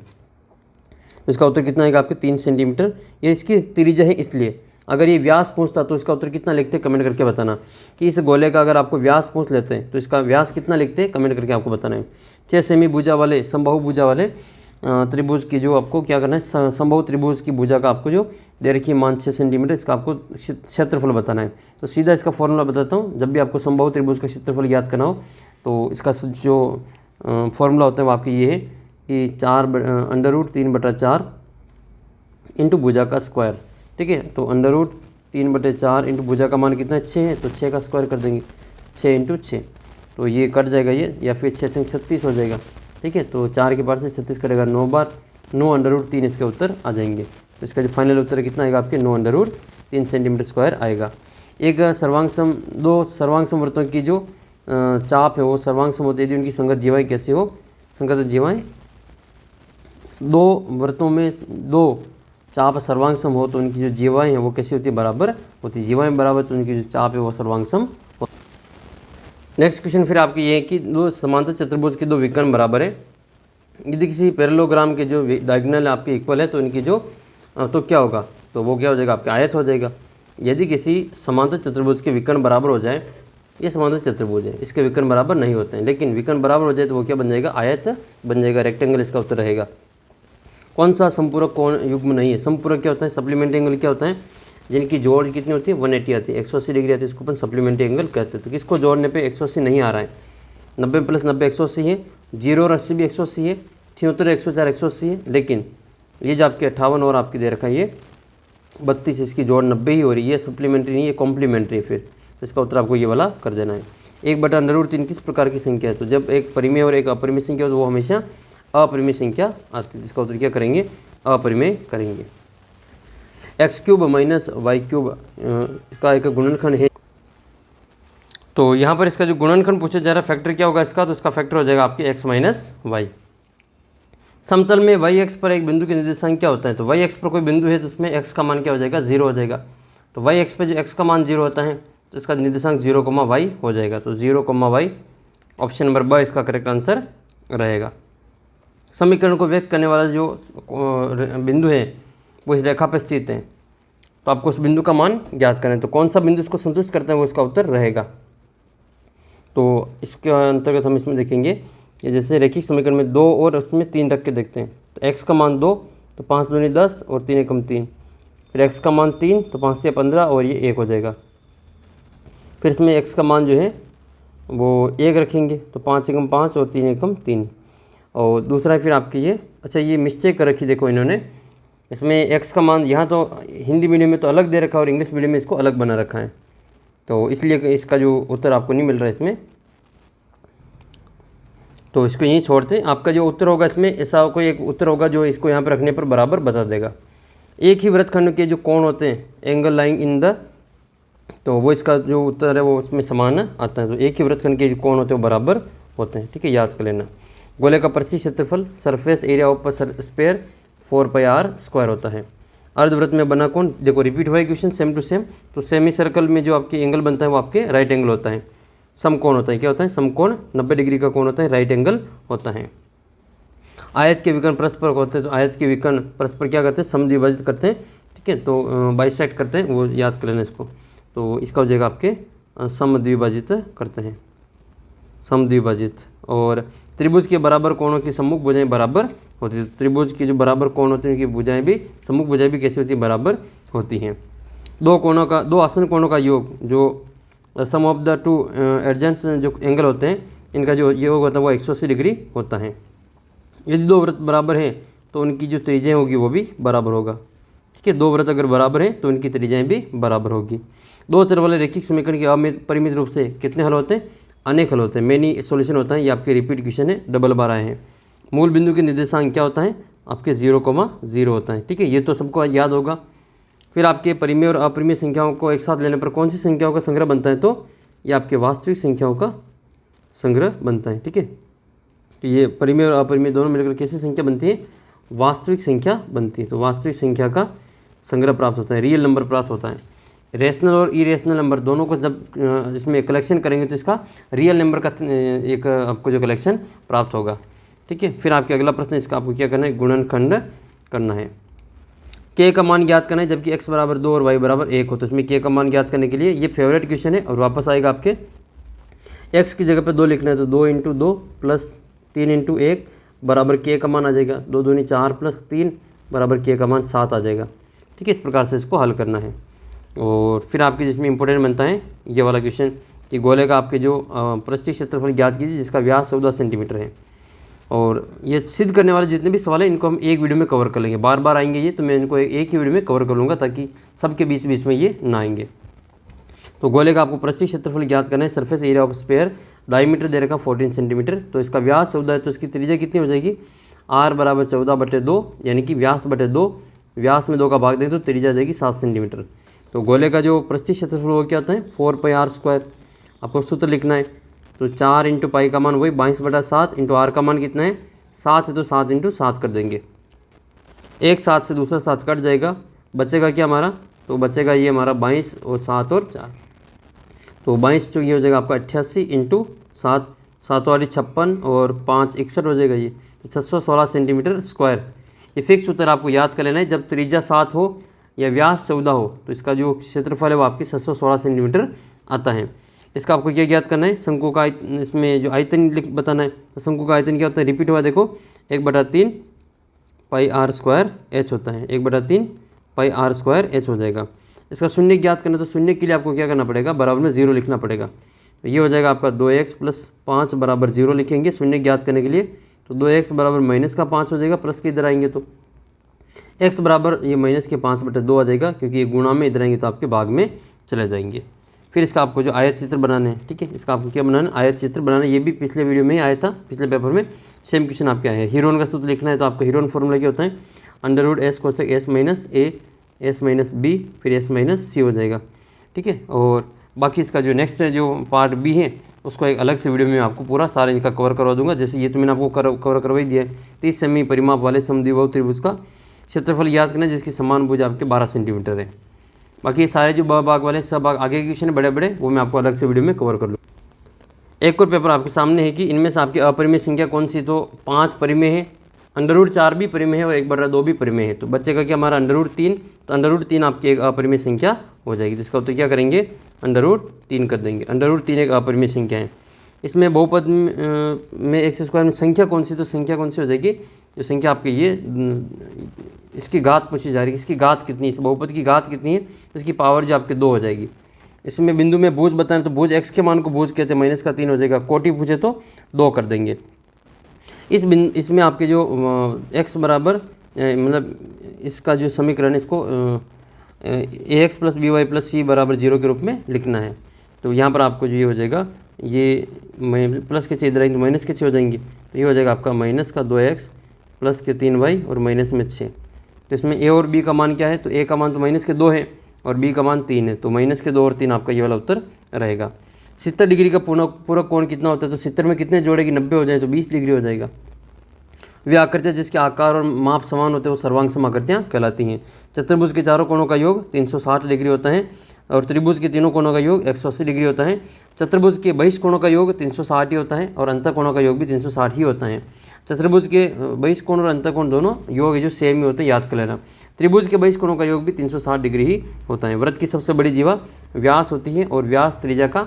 इसका उत्तर कितना आएगा आपके 3 सेंटीमीटर। ये इसकी त्रिज्या है इसलिए। अगर ये व्यास पूछता तो इसका उत्तर कितना लिखते हैं कमेंट करके बताना, कि इस गोले का अगर आपको व्यास पूछ लेते हैं तो इसका व्यास कितना लिखते हैं कमेंट करके आपको बताना है। 6 सेमी भुजा वाले समबाहु भुजा वाले त्रिभुज की जो आपको क्या करना है, समबाहु त्रिभुज की भुजा का आपको जो दे रखी है मान 6 सेंटीमीटर, इसका आपको क्षेत्रफल बताना है। तो सीधा इसका फॉर्मूला बताता हूँ। जब भी आपको समबाहु त्रिभुज का क्षेत्रफल ज्ञात करना हो तो इसका जो फॉर्मूला होता है वो आपकी ये है कि 4√3/4 इंटू भुजा का स्क्वायर। ठीक है, तो √3/4 इंटू भुजा का मान कितना है 6 है, तो 6 का स्क्वायर कर देंगे, 6 × 6, तो ये कट जाएगा ये, या फिर 6 × 36 हो जाएगा। ठीक है, तो 4 के पार से 36 कटेगा 9 बार, 9√3 इसके उत्तर आ जाएंगे। तो इसका जो फाइनल उत्तर कितना आएगा आपके 9√3 सेंटीमीटर स्क्वायर आएगा। एक सर्वांगसम, 2 सर्वांगसम वृत्तों की जो चाप है वो सर्वांगसम होती है, यदि उनकी संगत जीवाएँ कैसी हो, संगत जीवाएँ 2 वृत्तों में 2 चाप सर्वांगसम हो तो उनकी जो जीवाएँ हैं वो कैसी होती है, बराबर होती है। जीवाएँ बराबर तो उनकी जो चाप है वो सर्वांगसम हो। नेक्स्ट क्वेश्चन फिर आपकी ये है कि 2 समांतर चतुर्भुज के 2 विकर्ण बराबर है। यदि किसी पैरेललोग्राम के जो डायगोनल आपके इक्वल है तो इनकी जो तो क्या होगा, तो वो क्या हो जाएगा आपका आयत हो जाएगा। यदि किसी समांतर चतुर्भुज के विकर्ण बराबर हो जाए, ये समांतर चतुर्भुज है, इसके विकर्ण बराबर नहीं होते हैं, लेकिन विकर्ण बराबर हो जाए तो वो क्या बन जाएगा, आयत बन जाएगा, रेक्टेंगल इसका उत्तर रहेगा। कौन सा संपूरक कोण युग्म नहीं है। संपूरक क्या होता है, सप्लीमेंट्री एंगल क्या होता है, जिनकी जोड़ कितनी होती है 180 आती है, 180 डिग्री आती है, इसको अपन सप्लीमेंट्री एंगल कहते हैं। तो किसको जोड़ने पे 180 नहीं आ रहा है, 90 + 90 180 है, 0 और 80 भी 180 है, 76 104 180 है, लेकिन ये जो आपके 58 और आपकी दे रखा है ये 32, इसकी जोड़ 90 ही हो रही है, सप्लीमेंट्री नहीं है, कॉम्प्लीमेंट्री। फिर इसका उत्तर आपको ये वाला कर देना है। 1/√3 किस प्रकार की संख्या है, तो जब एक परिमेय और एक अपरिमेय संख्या हो तो वो हमेशा अपरिमेय संख्या आती है। इसका उत्तर क्या करेंगे, अपरिमेय करेंगे। x³ - y³ इसका एक गुणनखंड है। तो यहाँ पर इसका जो गुणनखंड पूछा जा रहा है फैक्टर क्या होगा इसका, तो इसका फैक्टर हो जाएगा आपके x - y। समतल में y अक्ष पर एक बिंदु के निर्देशांक क्या होता है, तो y अक्ष पर कोई बिंदु है तो उसमें x का मान क्या हो जाएगा 0 हो जाएगा। तो y अक्ष पर जो x का मान 0 होता है तो इसका निर्देशांक 0, y हो जाएगा। तो 0, y ऑप्शन नंबर ब इसका करेक्ट आंसर रहेगा। समीकरण को व्यक्त करने वाला जो बिंदु है वो इस रेखा पर स्थित है, तो आपको उस बिंदु का मान ज्ञात करना है। तो कौन सा बिंदु इसको संतुष्ट करता है वो इसका उत्तर रहेगा। तो इसके अंतर्गत हम इसमें देखेंगे कि जैसे रैखिक समीकरण में 2 और उसमें 3 रख के देखते हैं। तो x का मान 2 तो 5 दूनी 10 और 3 एकम 3, फिर x का मान 3 तो 5 से 15 और ये 1 हो जाएगा। फिर इसमें x का मान जो है वो 1 रखेंगे तो 5 एकम 5 और 3 एकम 3। और दूसरा फिर आपके ये अच्छा ये मिस्टेक कर रखी देखो इन्होंने, इसमें x का मान यहाँ तो हिंदी मीडियम में तो अलग दे रखा है और इंग्लिश मीडियम में इसको अलग बना रखा है, तो इसलिए इसका जो उत्तर आपको नहीं मिल रहा है इसमें, तो इसको यहीं छोड़ते हैं। आपका जो उत्तर होगा इसमें ऐसा कोई एक उत्तर होगा जो इसको यहाँ पर रखने पर बराबर बता देगा। एक ही वृत्तखंड के जो कोण होते हैं एंगल लाइंग इन द, तो वो इसका जो उत्तर है वो उसमें समान आता है। तो एक ही वृत्तखंड के जो कोण होते हैं वो बराबर होते हैं। ठीक है, याद कर लेना। गोले का परिधि क्षेत्रफल surface area of sphere 4πr² होता है। अर्धवृत्त में बना कोण देखो रिपीट हुआ है क्वेश्चन सेम टू सेम। तो सेमी सर्कल में जो आपके एंगल बनता है वो आपके राइट एंगल होता है। समकोण होता है, क्या होता है समकोण 90 डिग्री का कोण होता है, राइट एंगल होता है। आयत के विकर्ण परस्पर होते हैं, तो आयत के विकर्ण परस्पर क्या करते हैं समद्विभाजित करते हैं। ठीक है, तो बाइसेक्ट करते हैं, वो याद कर लेना इसको। तो इसका हो जाएगा आपके समद्विभाजित करते हैं, समद्विभाजित। और त्रिभुज के बराबर कोणों की सम्मुख भुजाएं बराबर होती है। त्रिभुज की जो बराबर कोण होते हैं उनकी भुजाएं भी सम्मुख भुजाएं भी कैसी होती है बराबर होती हैं। दो आसन कोणों का योग जो सम ऑफ द टू एडजेंट जो एंगल होते हैं इनका जो योग होता है वो 180 डिग्री होता है। यदि दो वृत्त बराबर हैं तो उनकी जो त्रिज्याएँ होगी वो भी बराबर होगा। ठीक है, दो वृत्त अगर बराबर हैं तो उनकी त्रिज्याएँ भी बराबर होगी। दो चर वाले रैखिक समीकरण के अपरिमित रूप से कितने हल होते हैं? अनेक हल होते हैं, मैनी सॉल्यूशन होता है। ये आपके रिपीट क्वेश्चन है, डबल बार आए हैं। मूल बिंदु के निर्देशांक क्या होता है? आपके 0,0 होता है। ठीक है, ये तो सबको याद होगा। फिर आपके परिमेय और अपरिमेय संख्याओं को एक साथ लेने पर कौन सी संख्याओं का संग्रह बनता है? तो ये आपके वास्तविक संख्याओं का संग्रह बनता है। ठीक है, तो ये परिमेय और अपरिमेय दोनों मिलकर कैसी संख्या बनती है? वास्तविक संख्या बनती है। तो वास्तविक संख्या का संग्रह प्राप्त होता है, रियल नंबर प्राप्त होता है। रेशनल और इरेशनल नंबर दोनों को जब इसमें कलेक्शन करेंगे तो इसका रियल नंबर का एक आपको जो कलेक्शन प्राप्त होगा। ठीक है, फिर आपके अगला प्रश्न, इसका आपको क्या करना है? गुणनखंड करना है। के का मान ज्ञात करना है जबकि x बराबर 2 और y बराबर 1 हो। तो इसमें के का मान ज्ञात करने के लिए ये फेवरेट क्वेश्चन है और वापस आएगा आपके x की जगह पे 2 लिखना है तो 2 × 2 प्लस 3 × 1 बराबर के का मान आ जाएगा 2 दूनी 4 प्लस 3 बराबर के का मान 7 आ जाएगा। ठीक है, इस प्रकार से इसको हल करना है। और फिर आपके जिसमें इंपॉर्टेंट बनता है ये वाला क्वेश्चन कि गोले का आपके जो पृष्ठीय क्षेत्रफल ज्ञात कीजिए जिसका व्यास 14 सेंटीमीटर है। और ये सिद्ध करने वाले जितने भी सवाल हैं इनको हम एक वीडियो में कवर कर लेंगे, बार बार आएंगे ये, तो मैं इनको एक ही वीडियो में कवर कर लूँगा ताकि सबके बीच बीच में ये ना आएंगे। तो गोले का आपको पृष्ठीय क्षेत्रफल ज्ञात करना है। Surface area of sphere diameter दे रखा 14 सेंटीमीटर। तो इसका व्यास 14 है तो इसकी त्रिज्या कितनी हो जाएगी? r बराबर 14/2, यानी कि व्यास बटे 2, व्यास में 2 का भाग दें तो त्रिज्या जाएगी 7 सेंटीमीटर। तो गोले का जो पृष्ठीय क्षेत्रफल वो क्या होता है? 4πr²। आपको सूत्र लिखना है तो 4 × पाई का मान वही 22/7 × r का मान कितना है? 7 है तो 7 × 7 कर देंगे। एक 7 से दूसरा 7 कट जाएगा, बचेगा क्या हमारा? तो बचेगा ये हमारा 22 और 7 और 4, तो 22 जो ये हो जाएगा आपका 88 × 7, 7 वाली 56 और 5 61 हो जाएगा ये, तो 616 सेंटीमीटर स्क्वायर। ये फिक्स उत्तर आपको याद कर लेना है। जब त्रिज्या 7 हो या व्यास 14 हो तो इसका जो क्षेत्रफल है वो आपकी 616 सेंटीमीटर आता है। इसका आपको क्या ज्ञात करना है? शंकु का इसमें जो आयतन बताना है। तो शंकु का आयतन क्या होता है? रिपीट हुआ देखो, 1/3 πr² h होता है, 1/3 πr² h हो जाएगा। इसका शून्य ज्ञात करना है तो शून्य के लिए आपको क्या करना पड़ेगा? बराबर में 0 लिखना पड़ेगा। तो ये हो जाएगा आपका 2x + 5 बराबर 0 लिखेंगे शून्य ज्ञात करने के लिए। तो 2x बराबर -5 हो जाएगा, प्लस के इधर आएंगे तो x बराबर ये -5/2 आ जाएगा, क्योंकि ये गुणा में इधर आएंगे तो आपके भाग में चले जाएंगे। फिर इसका आपको जो आयत चित्र बनाना है, ठीक है, इसका आपको क्या बनाना है? आयत चित्र बनाना है। ये भी पिछले वीडियो में ही आया था, पिछले पेपर में सेम क्वेश्चन आपके आए हैं। हीरोन का सूत्र लिखना है तो आपका हीरोन फॉर्मूला क्या होता है? √s कोष्ठक s - a s - b फिर s - c हो जाएगा। ठीक है, और बाकी इसका जो नेक्स्ट जो पार्ट बी है उसको एक अलग से वीडियो में आपको पूरा सारा इनका कवर करवा दूंगा। जैसे ये तो मैंने आपको कवर करवा ही दिया है। 30 सेमी परिमाप वाले समद्विबाहु त्रिभुज का क्षेत्रफल याद करना है जिसकी समान भुज आपके 12 सेंटीमीटर है। बाकी ये सारे जो भाग वाले सब भाग आगे के क्वेश्चन बड़े बड़े वो मैं आपको अलग से वीडियो में कवर कर लूँ। एक और पेपर आपके सामने है कि इनमें से आपकी अपरिमेय संख्या कौन सी? तो 5 परिमेय है, √4 भी परिमेय है और 1/2 भी परिमेय है। तो बचेगा कि हमारा √3, तो √3 आपकी एक अपरिमेय संख्या हो जाएगी। तो इसका उत्तर क्या करेंगे? √3 कर देंगे। √3 एक अपरिमेय संख्या है। इसमें बहुपद में x² में संख्या कौन सी? तो संख्या कौन सी हो जाएगी? जो संख्या आपकी ये इसकी घात पूछी जा रही है, इसकी घात कितनी है, इस बहुपद की घात कितनी है, इसकी पावर जो आपके 2 हो जाएगी। इसमें बिंदु में भुज बताएं तो भुज x के मान को भुज कहते हैं, -3 हो जाएगा। कोटि पूछे तो 2 कर देंगे। इसमें आपके जो x बराबर मतलब इसका जो समीकरण इसको ax + by + c = 0 के रूप में लिखना है। तो यहाँ पर आपको जो ये हो जाएगा, ये प्लस के 6 इधर आएंगे तो माइनस के 6 हो जाएंगे। तो ये हो जाएगा आपका -2x + के 3y और -6। तो इसमें a और b का मान क्या है? तो a का मान तो -2 है और b का मान 3 है, तो -2 और 3 आपका ये वाला उत्तर रहेगा। 70 डिग्री का पूरा कोण कितना होता है? तो 70 में कितने जोड़ेगी? 90 हो जाए तो 20 डिग्री हो जाएगा। वे आकृतियाँ जिसके आकार और माप समान होते हैं वो सर्वांग समाकृतियाँ कहलाती हैं। चतुर्भुज के चारों कोणों का योग 360 डिग्री होता है और त्रिभुज के तीनों कोणों का योग 180 डिग्री होता है। चतुर्भुज के बहिष्कोणों का योग 360 ही होता है और अंतःकोणों का योग भी 360 ही होता है। चतुर्भुज के बहिष्कोण और अंतःकोण दोनों योग है जो सेम ही होते हैं, याद कर लेना। त्रिभुज के बहिष्कोणों का योग भी 360 डिग्री ही होता है। वृत्त की सबसे बड़ी जीवा व्यास होती है और व्यास त्रिज्या का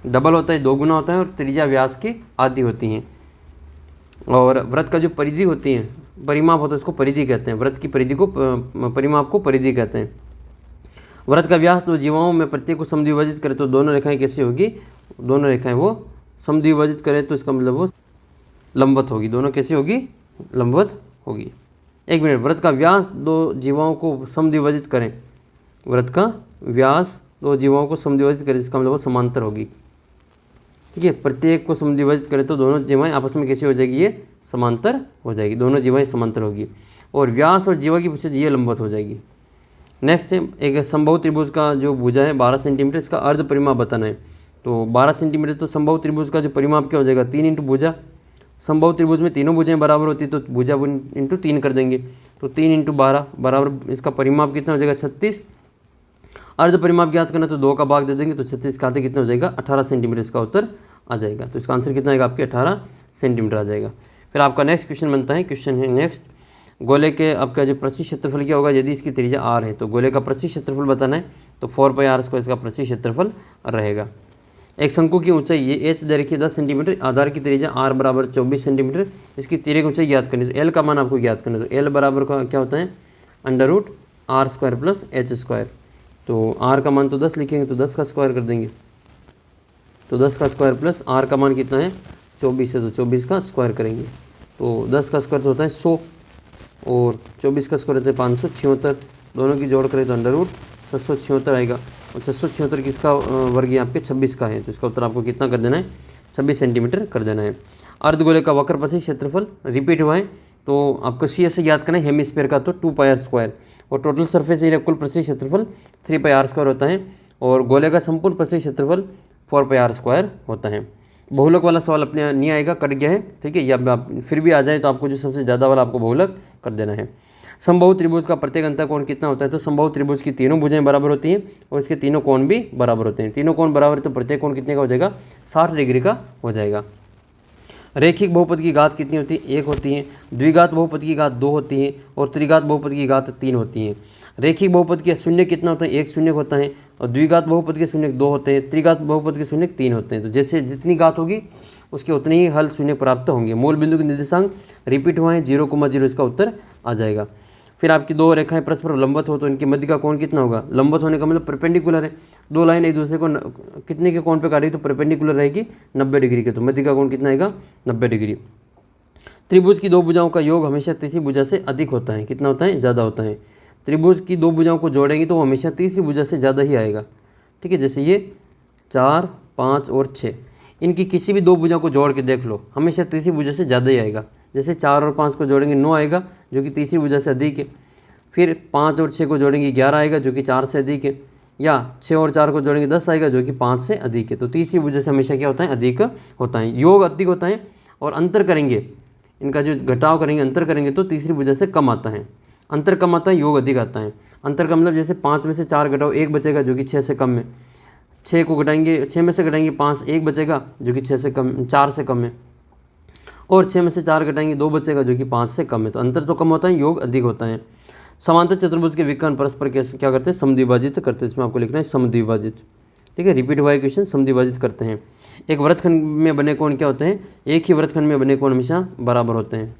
डबल होता है, 2 गुना होता है और त्रिज्या व्यास की आधी होती हैं। और वृत्त का जो परिधि होती है, परिमाप होता है, उसको परिधि कहते हैं। वृत्त की परिधि को परिमाप को परिधि कहते हैं। वृत्त का व्यास तो जीवाओं में प्रत्येक को समद्विभाजित करे तो दोनों रेखाएं कैसी होगी? दोनों रेखाएं वो समद्विभाजित करें तो इसका मतलब वो लंबवत होगी। दोनों कैसी होगी? लंबवत होगी। एक मिनट, वृत्त का व्यास दो जीवाओं को समद्विभाजित करें, वृत्त का व्यास दो जीवाओं को समद्विभाजित करें, इसका मतलब वो समांतर होगी। ठीक है, प्रत्येक को समद्विभाजित करें तो दोनों जीवाएं आपस में कैसी हो जाएगी, ये समांतर हो जाएगी, दोनों जीवाएं समांतर होगी। और व्यास और जीवा की पीछे ये लंबवत हो जाएगी। नेक्स्ट है एक समबाहु त्रिभुज का जो भुजा है 12 सेंटीमीटर, इसका अर्ध परिमाप बताना है। तो 12 सेंटीमीटर, तो समबाहु त्रिभुज का जो परिमाप क्या हो जाएगा, 3 इंटू भुजा। समबाहु त्रिभुज में तीनों भुजाएं बराबर होती है तो भुजा इंटू 3 कर देंगे, तो 3 इंटू 12 बराबर, इसका परिमाप कितना हो जाएगा 36। अर्ध परिमाप ज्ञात करना तो 2 का भाग दे देंगे, तो 36 खाते कितना हो जाएगा 18 सेंटीमीटर इसका उत्तर आ जाएगा। तो इसका आंसर कितना आएगा आपके 18 सेंटीमीटर आ जाएगा। फिर आपका नेक्स्ट क्वेश्चन बनता है, क्वेश्चन है नेक्स्ट, गोले के आपका जो प्रति क्षेत्रफल क्या होगा यदि इसकी त्रिज्या r है, तो गोले का प्रति क्षेत्रफल बताना है तो 4πr² इसका प्रति क्षेत्रफल रहेगा। एक शंकु की ऊंचाई ये h दे रखी है 10 सेंटीमीटर, आधार की त्रिज्या r बराबर 24 सेंटीमीटर, इसकी तिर्यक की ऊंचाई ज्ञात करनी, तो l का मान आपको ज्ञात करना है। तो l बराबर का क्या होता है √r² प्लस h²। तो r का मान तो 10 लिखेंगे तो 10 का स्क्वायर कर देंगे, तो 10 का स्क्वायर प्लस r का मान कितना है 24 है, तो 24 का स्क्वायर करेंगे, तो 10 का स्क्वायर तो होता है 100 और 24 का स्क्वायर होता है 576, दोनों की जोड़ करें तो √676 आएगा। और 676 किसका वर्ग है आपके 26 का है, तो इसका उत्तर आपको कितना कर देना है 26 सेंटीमीटर कर देना है। अर्धगोले का वक्र प्रति क्षेत्रफल रिपीट हुआ है, तो आपको सी से याद करना है, हेमिस्फीयर का तो 2πr², और टोटल सरफेस एरिया कुल प्रति क्षेत्रफल 3πr² होता है, और गोले का संपूर्ण प्रति क्षेत्रफल 4πr² होता है। बहुलक वाला सवाल अपने नहीं आएगा, कट गया है, ठीक है, या आप फिर भी आ जाए तो आपको जो सबसे ज़्यादा वाला आपको बहुलक कर देना है। समबाहु त्रिभुज का प्रत्येक अंतःकोण कितना होता है, तो समबाहु त्रिभुज की तीनों भुजाएं बराबर होती हैं और इसके तीनों कोण भी बराबर होते हैं। तीनों कोण बराबर है तो प्रत्येक कोण कितने का हो जाएगा 60 डिग्री का हो जाएगा। रैखिक बहुपद की घात कितनी होती है 1 होती है, द्विघात बहुपद की घात 2 होती है और त्रिघात बहुपद की घात 3 होती है। रैखिक बहुपद के शून्य कितना होता है 1 शून्य होता है, और द्विघात बहुपद के शून्य 2 होते हैं, त्रिघात बहुपद के शून्य 3 होते हैं। तो जैसे जितनी घात होगी उसके उतने ही हल शून्य प्राप्त होंगे। मूल बिंदु के निर्देशांक रिपीट हुआ है 0,0, इसका उत्तर आ जाएगा। फिर आपकी दो रेखाएं परस्पर लंबवत हो तो इनके मध्य का कोण कितना होगा, लंबवत होने का मतलब परपेंडिकुलर है, दो लाइन एक दूसरे को कितने के कोण पे काटेगी तो परपेंडिकुलर रहेगी 90 डिग्री के, तो मध्य का कोण कितना आएगा 90 डिग्री। त्रिभुज की दो भुजाओं का योग हमेशा तीसरी भुजा से अधिक होता है, कितना होता है ज़्यादा होता है। त्रिभुज की दो भुजाओं को जोड़ेंगे तो वो हमेशा तीसरी भुजा से ज़्यादा ही आएगा, ठीक है। जैसे ये 4, 5 और 6, इनकी किसी भी दो भुजा को जोड़ के देख लो, हमेशा तीसरी भुजा से ज़्यादा ही आएगा। जैसे 4 और 5 को जोड़ेंगे 9 आएगा जो कि तीसरी भुजा से अधिक है, फिर 5 और 6 को जोड़ेंगे 11 आएगा जो कि 4 से अधिक है, या 6 और 4 को जोड़ेंगे 10 आएगा जो कि 5 से अधिक है। तो तीसरी भुजा से हमेशा क्या होता है अधिक होता है, योग अधिक होता है। और अंतर करेंगे, इनका जो घटाव करेंगे अंतर करेंगे तो तीसरी भुजा से कम आता है, अंतर कम आता है योग अधिक आता है। अंतर का मतलब जैसे 5 में से 4 घटाओ 1 बचेगा जो कि 6 से कम है, 6 को घटाएंगे 6 में से घटाएंगे 5 1 बचेगा जो कि 6 से कम 4 से कम है, और 6 में से 4 घटाएंगे 2 बचेगा जो कि 5 से कम है। तो अंतर तो कम होता है, योग अधिक होता है। समांतर चतुर्भुज के विकर्ण परस्पर कैसे क्या करते हैं समद्विभाजित करते हैं, इसमें आपको लिखना है समद्विभाजित, ठीक है। रिपीट हुआ है क्वेश्चन, समद्विभाजित करते हैं। एक वृत्तखंड में बने कोण क्या होते हैं, एक ही वृत्तखंड में बने कोण हमेशा बराबर होते हैं,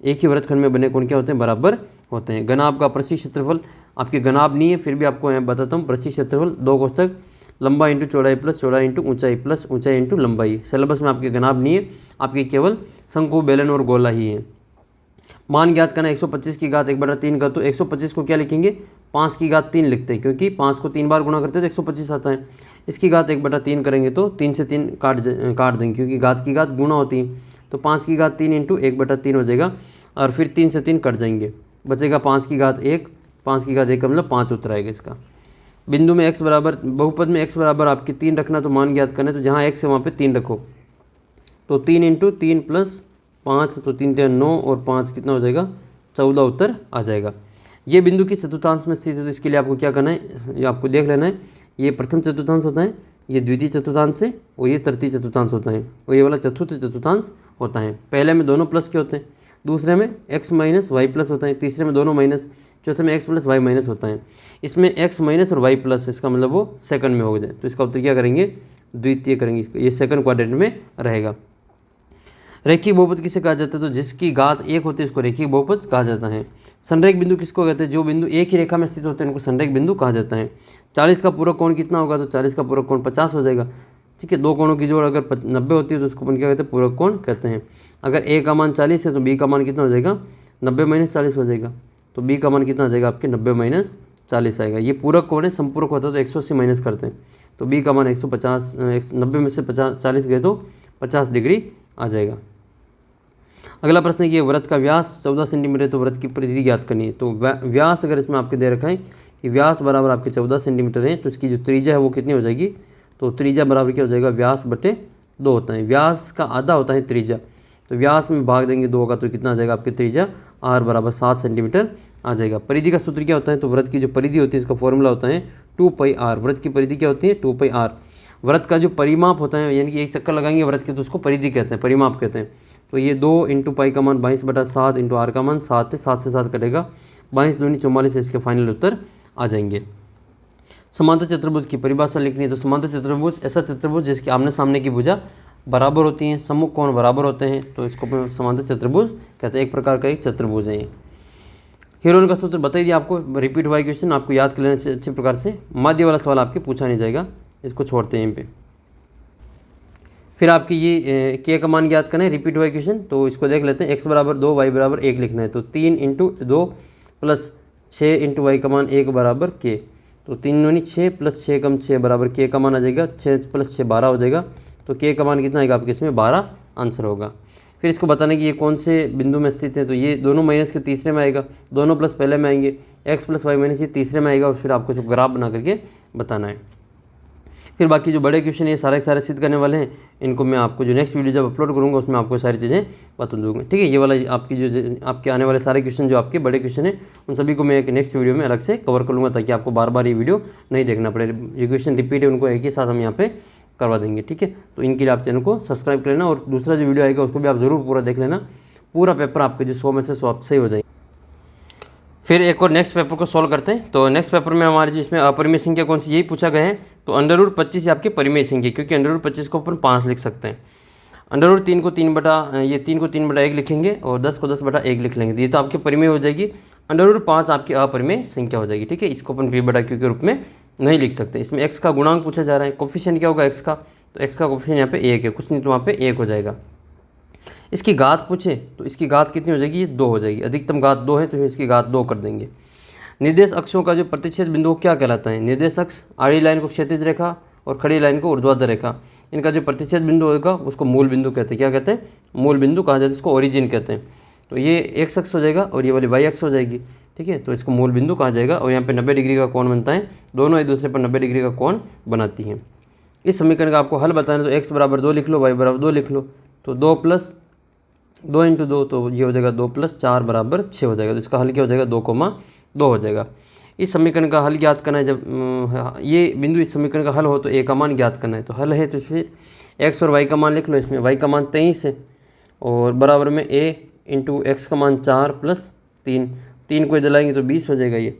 एक ही वृत्तखंड में बने कोण क्या होते हैं बराबर होते हैं। घनाभ का प्रति क्षेत्रफल, आपके घनाभ नहीं है फिर भी आपको मैं बताता हूँ, प्रति क्षेत्रफल 2 कोष्ठक लंबाई इंटू चौड़ाई प्लस चौड़ाई इंटू ऊंचाई प्लस ऊंचाई इंटू लंबाई। सिलेबस में आपके घनाभ नहीं है, आपके केवल शंकु बेलन और गोला ही है। मान ज्ञात करना 125 की घात 1/3 का, तो 125 को क्या लिखेंगे 5 की घात 3 लिखते हैं, क्योंकि 5 को 3 बार गुणा करते हैं तो 125 आता है। इसकी घात 1/3 करेंगे तो 3 से 3 काट देंगे, क्योंकि घात की घात गुणा होती है, तो 5 की घात 3 इंटू 1/3 हो जाएगा, और फिर 3 से 3 कट जाएंगे, बचेगा 5 की घात 1, 5 की घात 1 का मतलब 5 उत्तर आएगा इसका। बिंदु में x बराबर, बहुपद में x बराबर आपकी 3 रखना तो मान ज्ञात करना है, तो जहाँ x है वहाँ पे 3 रखो, तो 3 इंटू 3 प्लस 5, तो 3 3 9 और 5 कितना हो जाएगा 14 उत्तर आ जाएगा। ये बिंदु की चतुर्थांश में स्थित है, तो इसके लिए आपको क्या करना है, ये आपको देख लेना है, ये प्रथम चतुर्थांश होता है, ये द्वितीय चतुर्थांश है और ये तृतीय चतुर्थांश होता है, और ये वाला चतुर्थ चतुर्थांश होता है। पहले में दोनों प्लस के होते हैं, दूसरे में x माइनस वाई प्लस होता है, तीसरे में दोनों माइनस, चौथे में x प्लस वाई माइनस होता है। इसमें x माइनस और y प्लस, इसका मतलब वो सेकंड में हो जाए, तो इसका उत्तर क्या करेंगे द्वितीय करेंगे, इसको ये सेकंड क्वाड्रेंट में रहेगा। रेखिक बहुपद किसे कहा जाता है, तो जिसकी घात 1 होती है उसको रेखिक बहुपद कहा जाता है। संरेख बिंदु किसको कहते हैं, जो बिंदु एक ही रेखा में स्थित होते हैं उनको संरेख बिंदु कहा जाता है। 40 का पूरक कोण कितना होगा, तो 40 का पूरक कोण 50 हो जाएगा, ठीक है। दो कोणों की जोड़ अगर 90 होती है तो उसको अपन क्या कहते हैं पूरक कोण कहते हैं। अगर a का मान 40 है तो b का मान कितना हो जाएगा 90 माइनस 40 हो जाएगा। तो बी का मान कितना आ जाएगा आपके 90 माइनस 40 आएगा। ये पूरक कौन है, संपूरक होता है तो 180 माइनस करते हैं, तो बी का मान 150, 90 में से 40 गए तो 50 डिग्री आ जाएगा। अगला प्रश्न है कि व्रत का व्यास 14 सेंटीमीटर है, तो व्रत की परिधि ज्ञात करनी है। तो व्यास अगर इसमें आपके दे रखा है कि व्यास बराबर आपके 14 सेंटीमीटर है, तो इसकी जो त्रिज्या है वो कितनी हो जाएगी, तो त्रिज्या बराबर क्या हो जाएगा, व्यास बटे 2 होता है। व्यास का आधा होता है त्रिज्या, तो व्यास में भाग देंगे 2 का, तो कितना आ जाएगा आपकी त्रिज्या आर बराबर 7 सेंटीमीटर आ जाएगा। परिधि का सूत्र क्या होता है, तो व्रत की जो परिधि होती है इसका फॉर्मूला होता है 2πr। व्रत की परिधि क्या होती है, 2πr। व्रत का जो परिमाप होता है, यानी कि एक चक्कर लगाएंगे व्रत के, तो उसको परिधि कहते हैं, परिमाप कहते हैं। तो ये 2 इंटू पाई का मान 22/7 इंटू आर का मान 7 है, 7 से 7 कटेगा, 22 दूनी 44 इसके फाइनल उत्तर आ जाएंगे। समांतर चतुर्भुज की परिभाषा लिखनी है। तो समांतर चतुर्भुज ऐसा चतुर्भुज जिसके आमने सामने की भुजा बराबर होती हैं, सम्मुख कोण बराबर होते हैं, तो इसको समांतर चतुर्भुज कहते हैं। एक प्रकार का एक चतुर्भुज है ये। हीरोइन का सूत्र बता दीजिए आपको, रिपीट हुआ क्वेश्चन, आपको याद कर लेना अच्छे प्रकार से। माध्य वाला सवाल आपके पूछा नहीं जाएगा, इसको छोड़ते हैं यहीं पे। फिर आपकी ये के का मान ज्ञात करना है, रिपीट हुआ क्वेश्चन, तो इसको देख लेते हैं। x बराबर 2 y बराबर 1 लिखना है, तो 3 इंटू 2 प्लस 6 इंटू वाई का मान 1 बराबर के, तो 3 दूनी 6 प्लस 6 कम 6 बराबर के का मान आ जाएगा 6 प्लस 6 12 हो जाएगा। तो के का मान कितना आएगा आपके, इसमें 12 आंसर होगा। फिर इसको बताना कि ये कौन से बिंदु में स्थित है, तो ये दोनों माइनस के तीसरे में आएगा, दोनों प्लस पहले में आएंगे, x प्लस वाई माइनस ये तीसरे में आएगा, और फिर आपको जो ग्राफ बना करके बताना है। फिर बाकी जो बड़े क्वेश्चन ये सारे के सारे सिद्ध करने वाले हैं, इनको मैं आपको जो नेक्स्ट वीडियो जब अपलोड करूँगा उसमें आपको सारी चीज़ें बता दूँगा, ठीक है। ये वाला आपकी जो आपके आने वाले सारे क्वेश्चन जो आपके बड़े क्वेश्चन हैं उन सभी को मैं एक नेक्स्ट वीडियो में अलग से कवर कर लूँगा, ताकि आपको बार बार ये वीडियो नहीं देखना पड़े। जो क्वेश्चन रिपीट है उनको एक ही साथ हम यहाँ पे करवा देंगे, ठीक है। तो इनके लिए आप चैनल को सब्सक्राइब कर लेना, और दूसरा जो वीडियो आएगा उसको भी आप ज़रूर पूरा देख लेना। पूरा पेपर आपके जो 100 में से 100 सही हो जाएगा। फिर एक और नेक्स्ट पेपर को सॉल्व करते हैं। तो नेक्स्ट पेपर में हमारे जिसमें अपरिमेय संख्या कौन सी, यही पूछा गया है। तो √25 आपकी परिमेय संख्या, क्योंकि √25 को अपन 5 लिख सकते हैं। √3 को 3/1 लिखेंगे, और 10 को 10/1 लिख लेंगे, तो ये तो आपकी परिमेय हो जाएगी। √5 आपकी अपरिमेय संख्या हो जाएगी, ठीक है। इसको अपन v/q के रूप में नहीं लिख सकते। इसमें x का गुणांक पूछा जा रहा है, कोफिशिएंट क्या होगा x का, तो x का कोफिशिएंट यहाँ पे 1 है, कुछ नहीं तो वहाँ पे 1 हो जाएगा। इसकी घात पूछे तो इसकी घात कितनी हो जाएगी, 2 हो जाएगी। अधिकतम घात 2 है, तो फिर इसकी घात 2 कर देंगे। निर्देश अक्षों का जो प्रतिच्छेद बिंदु क्या कहलाता है, निर्देश अक्ष आड़ी लाइन को क्षैतिज रेखा और खड़ी लाइन को ऊर्ध्वाधर रेखा, इनका जो प्रतिच्छेद बिंदु होगा उसको मूल बिंदु कहते हैं। क्या कहते हैं, मूल बिंदु कहा जाता है, इसको ओरिजिन कहते हैं। तो ये x अक्ष हो जाएगा और ये वाली y अक्ष हो जाएगी, ठीक है। तो इसको मूल बिंदु कहा जाएगा, और यहाँ पे 90 डिग्री का कोण बनता है, दोनों एक दूसरे पर 90 डिग्री का कोण बनाती हैं। इस समीकरण का आपको हल बताना है, तो x बराबर 2 लिख लो, y बराबर 2 लिख लो, तो 2 + 2 × 2, तो ये हो जाएगा 2 + 4 = 6 हो जाएगा। तो इसका हल क्या हो जाएगा, 2,2 हो जाएगा। इस समीकरण का हल ज्ञात करना है, जब ये बिंदु इस समीकरण का हल हो तो a का मान ज्ञात करना है। तो हल है, तो इसमें x और y का मान लिख लो। इसमें y का मान 23 है, और बराबर में a × x का मान 4 + 3, 3 को इधर लाएंगे तो 20 हो जाएगा, ये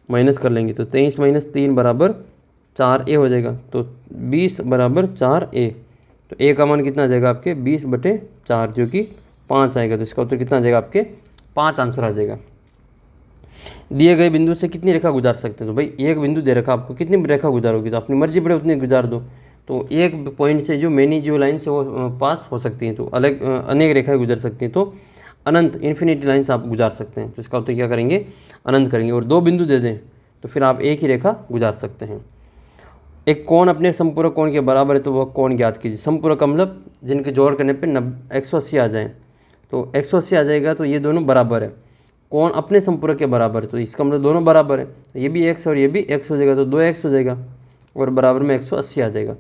माइनस कर लेंगे, तो 23 - 3 = 4a हो जाएगा। तो 20 = 4a, तो a का मान कितना आ जाएगा आपके 20/4, जो कि 5 आएगा। तो इसका उत्तर कितना आ जाएगा आपके 5 आंसर आ जाएगा। दिए गए बिंदु से कितनी रेखा गुजार सकते हैं, तो भाई एक बिंदु दे रखा आपको, कितनी रेखा गुजारोगी, तो अपनी मर्जी पड़े उतनी गुजार दो। तो एक पॉइंट से जो मेनी जो लाइन से वो पास हो सकती हैं, तो अलग अनेक रेखाएं गुजर सकती हैं, तो अनंत इन्फिनिटी लाइन से आप गुजार सकते हैं। तो इसका उत्तर क्या करेंगे, अनंत करेंगे। और 2 बिंदु दे दें तो फिर आप एक ही रेखा गुजार सकते हैं। एक कोण अपने संपूरक कोण के बराबर है, तो वह कोण ज्ञात कीजिए। संपूरक का मतलब जिनके जोड़ करने पर 180 आ जाए, तो 180 आ जाएगा, तो ये दोनों बराबर है। कोण अपने संपूरक के बराबर है, तो इसका मतलब दोनों बराबर है, तो ये भी x और ये भी x हो जाएगा, तो 2x हो जाएगा, और बराबर में 180 आ जाएगा।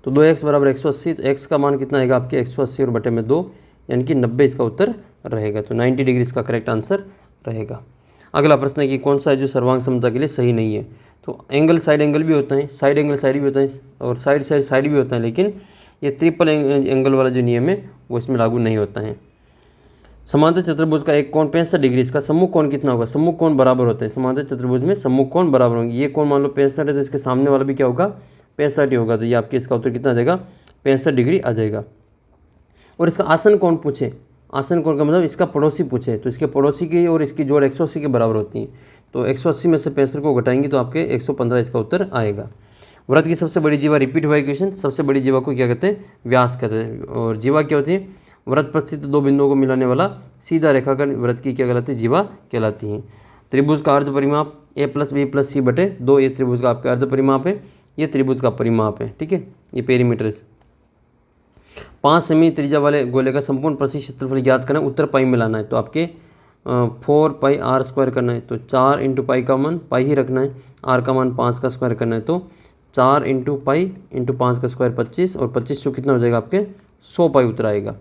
तो 2x = 180, तो x का मान कितना आएगा आपके 180 और बटे में 2, यानी कि 90 इसका उत्तर रहेगा। तो 90 डिग्री इसका करेक्ट आंसर रहेगा। अगला प्रश्न है कि कौन सा है जो सर्वांग समता के लिए सही नहीं है। तो एंगल साइड एंगल भी होता है, साइड एंगल साइड भी होता है, और साइड साइड साइड भी होता है, लेकिन ये ट्रिपल एंगल वाला जो नियम है वो इसमें लागू नहीं होता है। समांतर चतुर्भुज का एक कोण 65 डिग्री, इसका सम्मुख कोण कितना होगा, सम्मुख कोण बराबर होते हैं। समांतर चतुर्भुज में सम्मुख कोण बराबर होंगे। ये कोण मान लो 65 है, तो इसके सामने वाला भी क्या होगा 65 ही होगा, तो ये आपके इसका उत्तर कितना आ जाएगा 65 डिग्री आ जाएगा। और इसका आसन कोण पूछे, आसन कोण का मतलब इसका पड़ोसी पूछे, तो इसके पड़ोसी की और इसकी जोड़ 180 के बराबर होती है। तो 180 में से 65 को घटाएंगे तो आपके 115 इसका उत्तर आएगा। वृत्त की सबसे बड़ी जीवा, रिपीट हुआ क्वेश्चन, सबसे बड़ी जीवा को क्या कहते हैं, व्यास कहते हैं। और जीवा क्या होती है, वृत्त पर स्थित दो बिंदुओं को मिलाने वाला सीधा रेखाखंड वृत्त की क्या कहलाती है, जीवा कहलाती है। त्रिभुज का अर्ध परिमाप a प्लस बी प्लस सी बटे 2, ये त्रिभुज का आपका अर्ध परिमाप है, ये त्रिभुज का परिमाप है, ठीक है, ये पेरीमीटर है। 5 सेमी त्रिज्या वाले गोले का संपूर्ण परिशिष्ट क्षेत्रफल ज्ञात करना है, उत्तर पाई में लाना है। तो आपके 4 पाई आर स्क्वायर करना है, तो 4 इंटू पाई का मान पाई ही रखना है, आर का मान 5 का स्क्वायर करना है, तो 4 इंटू पाई इंटू 5 का स्क्वायर 25, और 25 तो कितना हो जाएगा आपके 100 पाई उत्तर आएगा।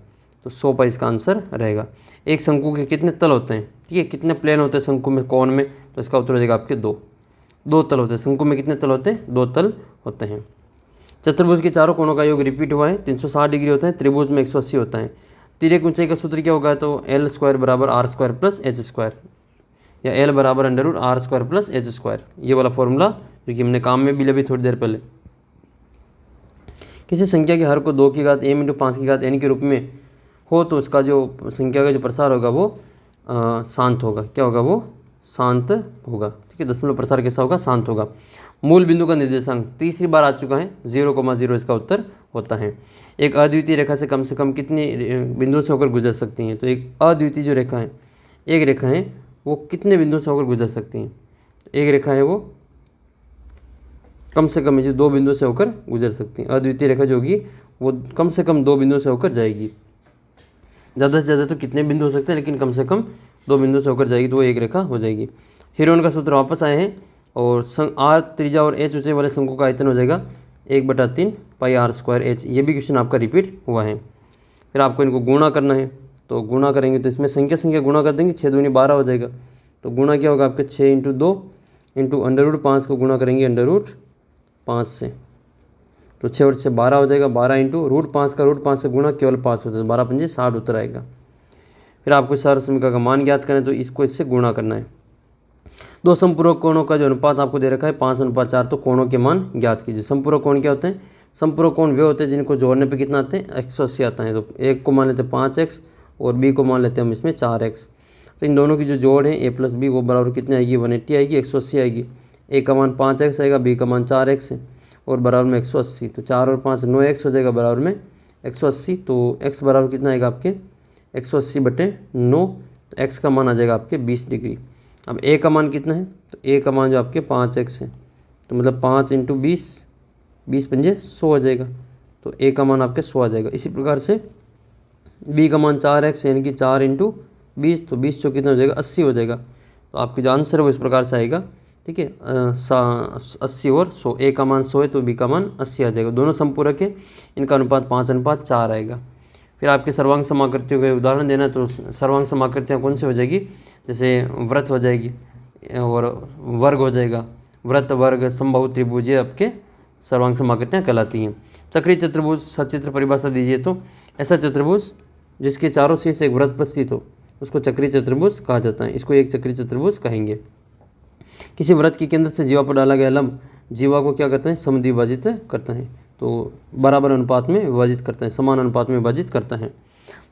तो 100 पाई इसका आंसर रहेगा। एक शंकु के कितने तल होते हैं, ठीक है, कितने प्लेन होते हैं शंकु में, कोण में, तो इसका उत्तर हो जाएगा आपके 2 तल होते हैं। शंकु में कितने तल होते हैं, 2 तल होते हैं। चतुर्भुज के चारों कोणों का योग रिपीट हुआ है, 360 डिग्री होता है, त्रिभुज में 180 होता है। तिर्यक ऊंचाई का सूत्र क्या होगा, तो एल स्क्वायर बराबर R square plus H square, या एल बराबर under root R square plus H square, ये वाला फॉर्मूला जो कि हमने काम में भी लिया थोड़ी देर पहले। किसी संख्या के हर को 2 की घात m इंटू 5 की घात n के रूप में हो तो उसका जो संख्या का जो प्रसार होगा वो शांत होगा। क्या होगा, वो शांत होगा, ठीक है। दशमलव प्रसार कैसा होगा, शांत होगा। मूल बिंदु का निर्देशांक तीसरी बार आ चुका है, 0,0 इसका उत्तर होता है। एक अद्वितीय रेखा से कम कितने बिंदुओं से होकर गुजर सकती हैं, तो एक अद्वितीय जो रेखा है, एक रेखा है वो कितने बिंदुओं से होकर गुजर सकती हैं। एक रेखा है वो कम से कम जो 2 बिंदुओं से होकर गुजर सकती है। अद्वितीय रेखा जो होगी वो कम से कम 2 बिंदुओं से होकर जाएगी। ज़्यादा से ज़्यादा तो कितने बिंदु हो सकते हैं, लेकिन कम से कम 2 बिंदु से होकर जाएगी, तो वो एक रेखा हो जाएगी। हीरोन का सूत्र वापस आए हैं, और आर त्रिज्या और एच ऊंचाई वाले शंकु का आयतन हो जाएगा 1/3 पाई आर स्क्वायर एच। ये भी क्वेश्चन आपका रिपीट हुआ है। फिर आपको इनको गुणा करना है, तो गुणा करेंगे तो इसमें संख्या गुणा कर देंगे, 6 दूनी 12 हो जाएगा। तो गुणा क्या होगा आपके 6 इंटू 2 इंटू अंडर रूट 5 को गुणा करेंगे अंडर रूट 5 से, तो 6 और 6 12 हो जाएगा। 12 इंटू रूट 5 का रूट 5 से गुणा केवल 5 होता है, 12 पंजे 60 उत्तर आएगा। फिर आपको सार्वसमिका का मान ज्ञात करना है, तो इसको इससे गुणा करना है। 2 समपूरक कोणों का जो अनुपात आपको दे रखा है 5:4, तो कोणों के मान ज्ञात कीजिए। समपूरक कोण क्या होते हैं, समपूरक कोण वे होते हैं जिनको जोड़ने पे कितना आते हैं, 180 आता है। तो एक को मान लेते हैं 5x और b को मान लेते हैं हम इसमें 4x। तो इन दोनों की जो जोड़ है a प्लस बी वो बराबर कितनी आएगी, 180 आएगी, 180 आएगी। a का मान 5x आएगा, b का मान 4x है, और बराबर में 180। तो 4 और 5 9x हो जाएगा, बराबर में 180। तो x बराबर कितना आएगा आपके 180/9, तो x का मान आ जाएगा आपके 20 डिग्री। अब a का मान कितना है, तो a का मान जो आपके 5x है, तो मतलब 5 इंटू 20, 20 पंजे 100 हो जाएगा। तो a का मान आपके 100 आ जाएगा। इसी प्रकार से b का मान 4x यानी कि 4 इंटू 20, तो 20 चौ कितना हो जाएगा, 80 हो जाएगा। तो आपके जो आंसर है वो इस प्रकार से आएगा, ठीक है, 80 और 100। a का मान 100 है तो b का मान 80 आ जाएगा। दोनों समपूरक है, इनका अनुपात 5:4 आएगा। फिर आपके सर्वांग समाकृतियों का उदाहरण देना है, तो सर्वांग समाकृतियाँ कौन सी हो जाएगी, जैसे वृत्त हो जाएगी और वर्ग हो जाएगा। वृत्त, वर्ग, समबाहु त्रिभुज, ये आपके सर्वांग समाकृतियाँ कहलाती हैं। चक्रीय चतुर्भुज सचित्र परिभाषा दीजिए, तो ऐसा चतुर्भुज जिसके चारों शीर्ष एक वृत्त पर स्थित हो उसको चक्रीय चतुर्भुज कहा जाता है। इसको एक चक्रीय चतुर्भुज कहेंगे। किसी वृत्त के केंद्र से जीवा पर डाला गया लंब जीवा को क्या करता है, समद्विभाजित करता है। तो बराबर अनुपात में विभाजित करता है, समान अनुपात में विभाजित करता है।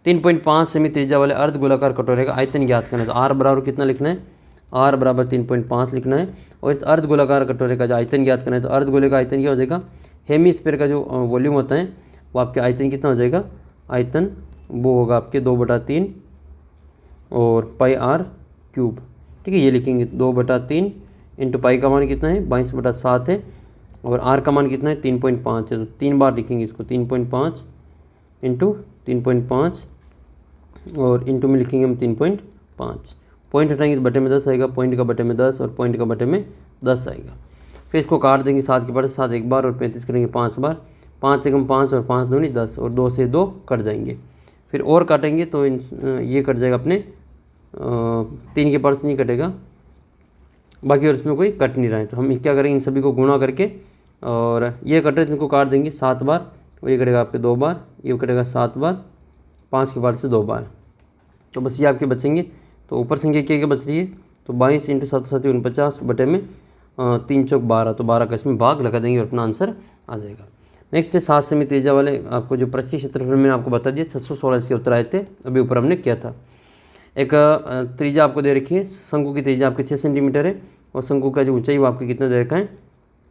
3.5 सेमी त्रिज्या वाले अर्ध गोलाकार कटोरे का आयतन ज्ञात करना है। तो आर बराबर कितना लिखना है, आर बराबर 3.5 लिखना है। और इस अर्ध गोलाकार कटोरे का जो आयतन ज्ञात करना है, तो अर्ध गोले का आयतन क्या हो जाएगा, हेमीस्फीयर का जो वॉल्यूम होता है वो आपके आयतन कितना हो जाएगा, आयतन वो होगा आपके 2/3 और पाई आर क्यूब, ठीक है। ये लिखेंगे 2/3 इंटू पाई का मान कितना है, 22/7 है, और आर का मान कितना है, 3.5 है। तो 3 बार लिखेंगे इसको, 3.5 इंटू 3.5 और इंटू में लिखेंगे हम 3.5। पॉइंट हटाएंगे तो बटे में 10 आएगा, पॉइंट का बटे में 10 और पॉइंट का बटे में 10 आएगा। फिर इसको काट देंगे 7 के बटे 7 एक बार और 35 करेंगे 5 बार। 5 से कम 5 और 5 दूनी 10 और 2 से 2 कट जाएंगे। फिर और काटेंगे तो ये कट जाएगा अपने 3 के पास नहीं कटेगा बाकी, और इसमें कोई कट नहीं रहा है। तो हम क्या करेंगे, इन सभी को गुणा करके और ये कट रहे इनको काट देंगे 7 बार, और ये कटेगा आपके 2 बार, ये कटेगा 7 बार, 5 के पार से 2 बार। तो बस ये आपके बचेंगे। तो ऊपर संख्या क्या बच रही है, तो 22 इंटू 7 7 49 बटे में 3 चौक 12, तो 12 का इसमें भाग लगा देंगे और अपना आंसर आ जाएगा। नेक्स्ट है 7 सेमी त्रिज्या वाले, आपको जो परिशिष्ट क्षेत्रफल मैंने आपको बता दिया 616 इसके उत्तर आए थे, अभी ऊपर हमने किया था। एक त्रिज्या आपको दे रखी है, शंकु की त्रिज्या आपके 6 सेंटीमीटर है, और शंकु का जो ऊंचाई वो आपके कितना दे रखा है,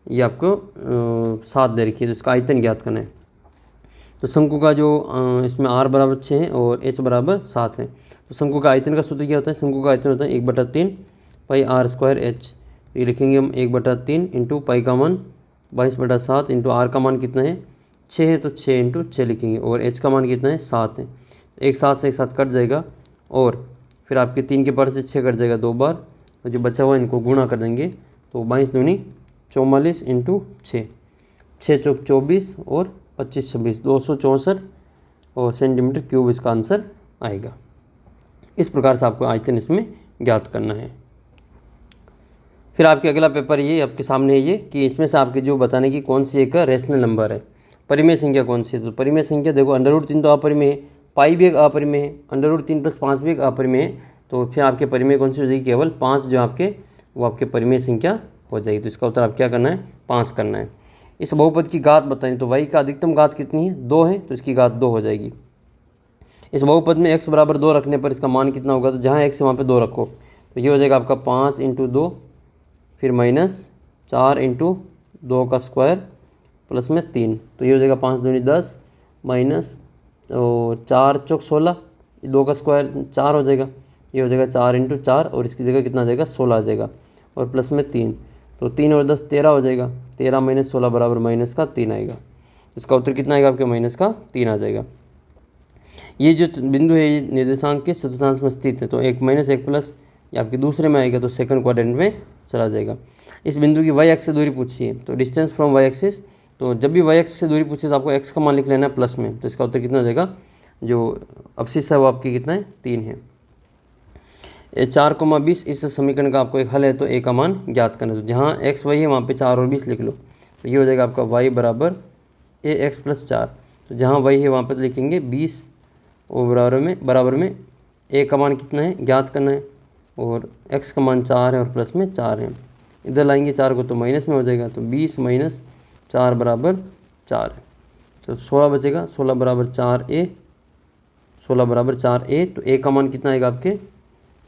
ये आपको 7 दे रखी है। तो इसका आयतन ज्ञात करना है। तो शंकु का जो इसमें r बराबर 6 है और h बराबर 7 है। तो शंकु का आयतन का सूत्र क्या होता है? शंकु का आयतन होता है 1/3 पाई r स्क्वायर h। ये लिखेंगे हम 1/3 इंटू पाई का मान 22/7 इंटू r का मान कितना है 6 है, तो 6 इंटू 6 लिखेंगे और h का मान कितना है 7 है। एक साथ से एक साथ कट जाएगा और फिर आपके 3 के पार से 6 कट जाएगा 2 बार, और जो बचा हुआ इनको गुणा कर देंगे तो 22 दूनी 44 इंटू 6, 6 चौक 24 और 25 26 264 और सेंटीमीटर क्यूब इसका आंसर आएगा। इस प्रकार से आपको आयतन इसमें ज्ञात करना है। फिर आपके अगला पेपर ये आपके सामने है ये कि इसमें से आपके जो बताने की कौन सी एक रेशनल नंबर है, परिमेय संख्या कौन सी है। तो परिमेय संख्या देखो √3 तो अपरिमेय है, पाई भी एक अपरिमेय है, √3 + 5 भी एक अपरिमेय है। तो फिर आपके परिमेय कौन सी हो जाएगी? केवल 5 जो आपके वो आपके परिमेय संख्या हो जाएगी। तो इसका उत्तर आप क्या करना है? 5 करना है। इस बहुपद की घात बताएं तो y का अधिकतम घात कितनी है? 2 है, तो इसकी घात 2 हो जाएगी। इस बहुपद में x बराबर 2 रखने पर इसका मान कितना होगा? तो जहाँ x है वहाँ पे 2 रखो, तो ये हो जाएगा आपका 5 × 2 फिर -4 × 2 का स्क्वायर प्लस में 3, तो ये हो जाएगा 5 दूनी 10 माइनस और 4 चौक 16, 2 का स्क्वायर 4 हो जाएगा, ये हो जाएगा 4 × 4 और इसकी जगह कितना आ जाएगा? 16 आ जाएगा और प्लस में 3, तो 3 और 10 13 हो जाएगा, 13 - 16 बराबर -3 आएगा। इसका उत्तर कितना आएगा आपके? -3 आ जाएगा। ये जो बिंदु है ये निर्देशांक के चतुर्थांश में स्थित है, तो 1 - 1 प्लस ये आपके दूसरे में आएगा, तो सेकंड क्वाड्रेंट में चला जाएगा। इस बिंदु की y एक्सिस से दूरी पूछी है, तो डिस्टेंस फ्रॉम y एक्सिस, तो जब भी y एक्सिस से दूरी पूछे तो आपको x का मान लिख लेना है प्लस में, तो इसका उत्तर कितना हो जाएगा? जो अवशिष्ट है वो आपकी कितना है? 3 है। 4,20 इस समीकरण का आपको एक हल है, तो a का मान ज्ञात करना है। तो जहाँ x y है वहाँ पे 4 और 20 लिख लो, तो ये हो जाएगा आपका y बराबर ax + 4। तो जहाँ y है वहाँ पे तो लिखेंगे 20 और बराबर में a का मान कितना है ज्ञात करना है और x का मान 4 है और प्लस में 4 है। इधर लाएंगे 4 को तो माइनस में हो जाएगा, तो 20 - 4 बराबर 4 है, तो 16 बचेगा, 16 बराबर 4a, 16 बराबर 4a। तो a का मान कितना आएगा आपके?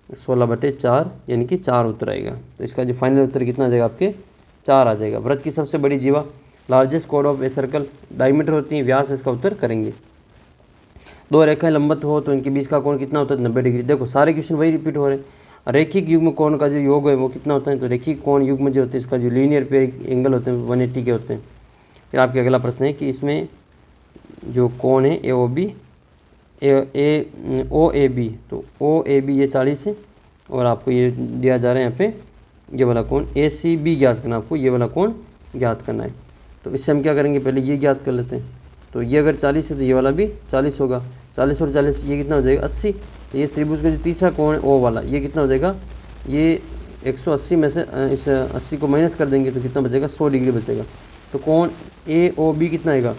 16/4 यानी कि 4 उत्तर आएगा। तो इसका जो फाइनल उत्तर कितना आ जाएगा आपके? 4 आ जाएगा। वृत्त की सबसे बड़ी जीवा, largest code of a circle, diameter होती है, व्यास इसका उत्तर करेंगे। 2 रेखाएं लंबवत हो तो इनके बीच का कोण कितना होता है? 90 डिग्री। देखो सारे क्वेश्चन वही रिपीट हो रहे हैं। रैखिक युग्म कोण का जो योग है वो कितना होता है? तो रैखिक कोण युग्म जो होते हैं इसका जो लीनियर पेयर एंगल होते हैं 180 के होते हैं। फिर आपके अगला प्रश्न है कि इसमें जो कोण है OAB, तो OAB ये 40 है और आपको ये दिया जा रहा है यहाँ पे ये वाला कोण ACB ज्ञात करना, आपको ये वाला कोण ज्ञात करना है। तो इससे हम क्या करेंगे? पहले ये ज्ञात कर लेते हैं। तो ये अगर 40 है तो ये वाला भी 40 होगा, 40 और 40 ये कितना हो जाएगा? 80। तो ये त्रिभुज का जो तीसरा कोण है O वाला ये कितना हो जाएगा? ये 180 में से इस 80 को माइनस कर देंगे तो कितना बचेगा? 100 डिग्री बचेगा। तो कोण AOB कितना आएगा?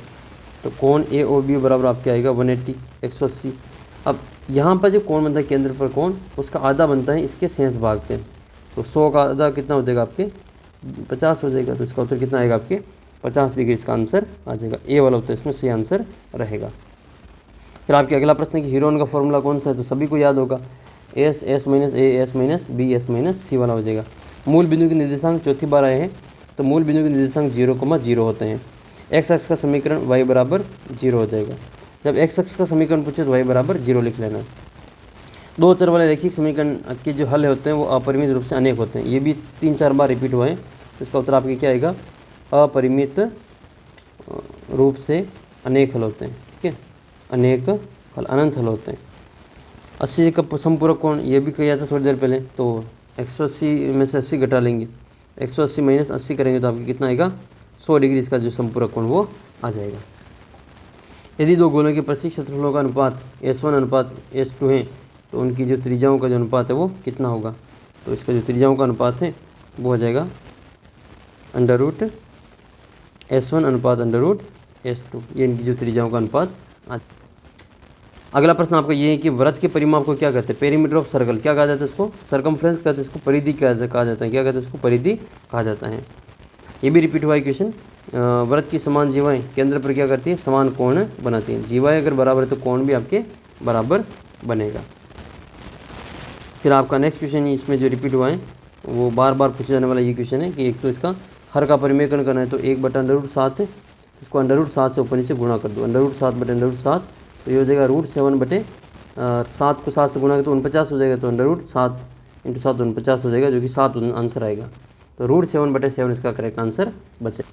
तो कोण AOB बराबर आपके आएगा 180 180। अब यहाँ पर जो कोण बनता है केंद्र पर कोण, उसका आधा बनता है इसके शेष भाग पे, तो 100 का आधा कितना हो जाएगा आपके? 50 हो जाएगा। तो इसका उत्तर कितना आएगा आपके? 50 डिग्री इसका आंसर आ जाएगा। ए वाला उत्तर इसमें सही आंसर रहेगा। फिर आपके अगला प्रश्न है कि हीरोन का फॉर्मूला कौन सा है? तो सभी को याद होगा, S - A S - B S - C वाला हो जाएगा। मूल बिंदु के निर्देशांक चौथी बार आए हैं, तो मूल बिंदु के निर्देशांक 0,0 होते हैं। x अक्ष का समीकरण y बराबर 0 हो जाएगा। जब x अक्ष का समीकरण पूछे तो y बराबर 0 लिख लेना। 2 चर वाले रैखिक समीकरण के जो हल होते हैं वो अपरिमित रूप से अनेक होते हैं। ये भी 3-4 बार रिपीट हुए हैं, तो इसका उत्तर आपके क्या आएगा? अपरिमित रूप से अनेक हल होते हैं। ठीक है, अनेक हल, अनंत हल होते हैं। 80 का संपूरक कोण ये भी किया था थोड़ी देर पहले, तो 180 में से 80 घटा लेंगे, 180 - 80 करेंगे तो आपके कितना आएगा? 100 डिग्री इसका जो संपूरक कोण वो आ जाएगा। यदि 2 गोलों के प्रत्येक क्षेत्रफलों का अनुपात S1 अनुपात S2 है तो उनकी जो त्रिज्याओं का जो अनुपात है वो कितना होगा? तो इसका जो त्रिज्याओं का अनुपात है वो हो जाएगा √S1 अनुपात √S2, ये इनकी जो त्रिज्याओं का अनुपात। अगला प्रश्न आपका ये है कि वृत्त के परिमाप को क्या कहते हैं? पेरीमीटर ऑफ सर्कल क्या कहा जाता है? इसको सरकमफ्रेंस कहते हैं, इसको परिधि कहा जाता है। क्या कहते हैं? इसको परिधि कहा जाता है। ये भी रिपीट हुआ है क्वेश्चन। वृत्त की समान जीवाएं केंद्र पर क्या करती है? समान कोण बनाती हैं। जीवाएं अगर बराबर है तो कोण भी आपके बराबर बनेगा। फिर आपका नेक्स्ट क्वेश्चन इसमें जो रिपीट हुआ है वो बार बार पूछे जाने वाला ये क्वेश्चन है कि एक तो इसका हर का परिमेयकरण करना है, तो 1/√7 है, इसको √7 से ऊपर नीचे गुणा कर दो, √7 बटे √7, तो ये हो जाएगा √7 बटे 7 को 7 से गुणा कर तो 49 हो जाएगा, तो √7 × 7 49 हो जाएगा, जो कि 7 आंसर आएगा। तो √7 बटे 7 इसका करेक्ट आंसर बचे।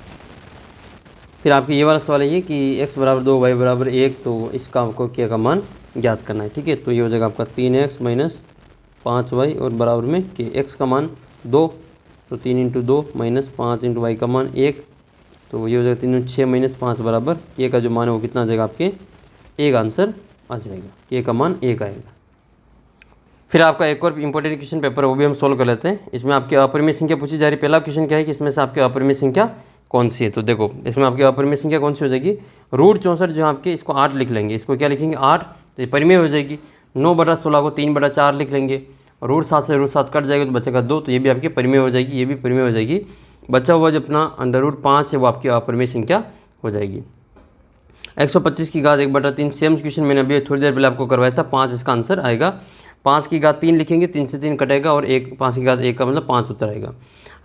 फिर आपके ये वाला सवाल है ये कि x बराबर 2 y बराबर 1, तो इसका आपको k का मान ज्ञात करना है। ठीक है, तो ये हो जाएगा आपका 3x माइनस 5y और बराबर में k। x का मान 2, तो 3 × 2 माइनस 5 × y का मान 1, तो ये हो जाएगा 3 × 6 माइनस 5 बराबर k का जो मान है वो कितना आ जाएगा आपके 1 आंसर आ जाएगा, k का मान 1 आएगा। फिर आपका एक और इंपॉर्टेंट क्वेश्चन पेपर है वो भी हम सोल्व कर लेते हैं। इसमें आपकी अपरिमेय संख्या पूछी जा रही है। पहला क्वेश्चन क्या है कि इसमें से आपकी अपरिमेय संख्या कौन सी है। तो देखो इसमें आपकी अपरिमेय संख्या कौन सी हो जाएगी, √64 जो आपके, इसको 8 लिख लेंगे, इसको क्या लिखेंगे 8, तो ये परिमेय हो जाएगी। 9/16 को 3/4 लिख लेंगे, और √7 से √7 कट जाएगा तो बचेगा 2, तो ये भी आपकी परिमेय हो जाएगी, ये भी परिमेय हो जाएगी। बचा हुआ जो अपना √5 है वो आपकी अपरिमेय संख्या हो जाएगी। 125 की घात 1/3 सेम क्वेश्चन मैंने अभी थोड़ी देर पहले आपको करवाया था, 5 इसका आंसर आएगा। 5 की घात 3 लिखेंगे, 3 से 3 कटेगा, और 5 की घात 1 का मतलब 5 उत्तर आएगा।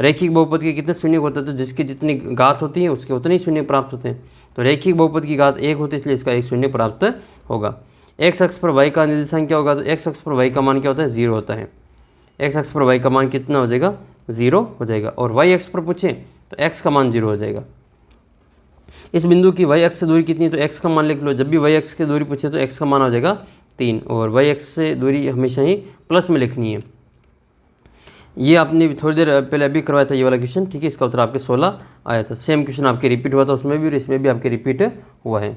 रैखिक बहुपद के कितने शून्य होते हैं, तो जिसकी जितनी घात होती है उसके उतने ही शून्य प्राप्त होते हैं। तो रैखिक बहुपद की घात 1 होती है, इसलिए इसका 1 शून्य प्राप्त होगा। x अक्ष पर y का निर्देशांक क्या होगा, तो x अक्ष पर y का मान क्या होता है 0 होता है। x अक्ष पर y का मान कितना हो जाएगा 0 हो जाएगा, और y अक्ष पर पूछे तो x का मान 0 हो जाएगा। इस बिंदु की y अक्ष से दूरी कितनी है, तो x का मान लिख लो। जब भी y अक्ष की दूरी पूछे तो x का मान हो जाएगा 3, और y अक्ष से दूरी हमेशा ही प्लस में लिखनी है। ये आपने थोड़ी देर पहले अभी करवाया था ये वाला क्वेश्चन। ठीक है, इसका उत्तर आपके 16 आया था। सेम क्वेश्चन आपके रिपीट हुआ था उसमें भी, और इसमें भी आपके रिपीट हुआ है।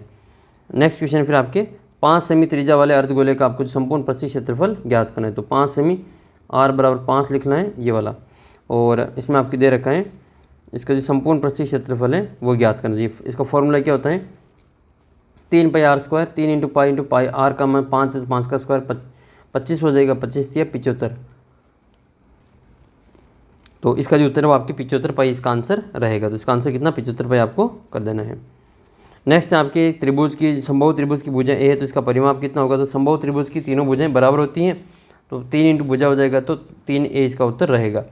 नेक्स्ट क्वेश्चन फिर आपके 5 सेमी त्रिज्या वाले अर्धगोले का आपको संपूर्ण पृष्ठीय क्षेत्रफल ज्ञात करना है। तो 5 सेमी, r बराबर 5 लिखना है ये वाला, और इसमें आपके दे रखा है इसका जो संपूर्ण पृष्ठीय क्षेत्रफल है वो ज्ञात करना चाहिए। इसका फॉर्मूला क्या होता है 3πr², 3 × π × π, r का मान 5 है तो 5 का स्क्वायर 25 हो जाएगा, 25 या 75, तो इसका जो उत्तर है वो आपके 75π इसका आंसर रहेगा। तो इसका आंसर कितना 75π आपको कर देना है। नेक्स्ट है आपके त्रिभुज की, संभव त्रिभुज की भुजा ए है, तो इसका परिमाप कितना होगा, तो संभव त्रिभुज की तीनों भुजाएं बराबर होती हैं, तो 3 × भुजा हो जाएगा, तो 3a इसका उत्तर रहेगा।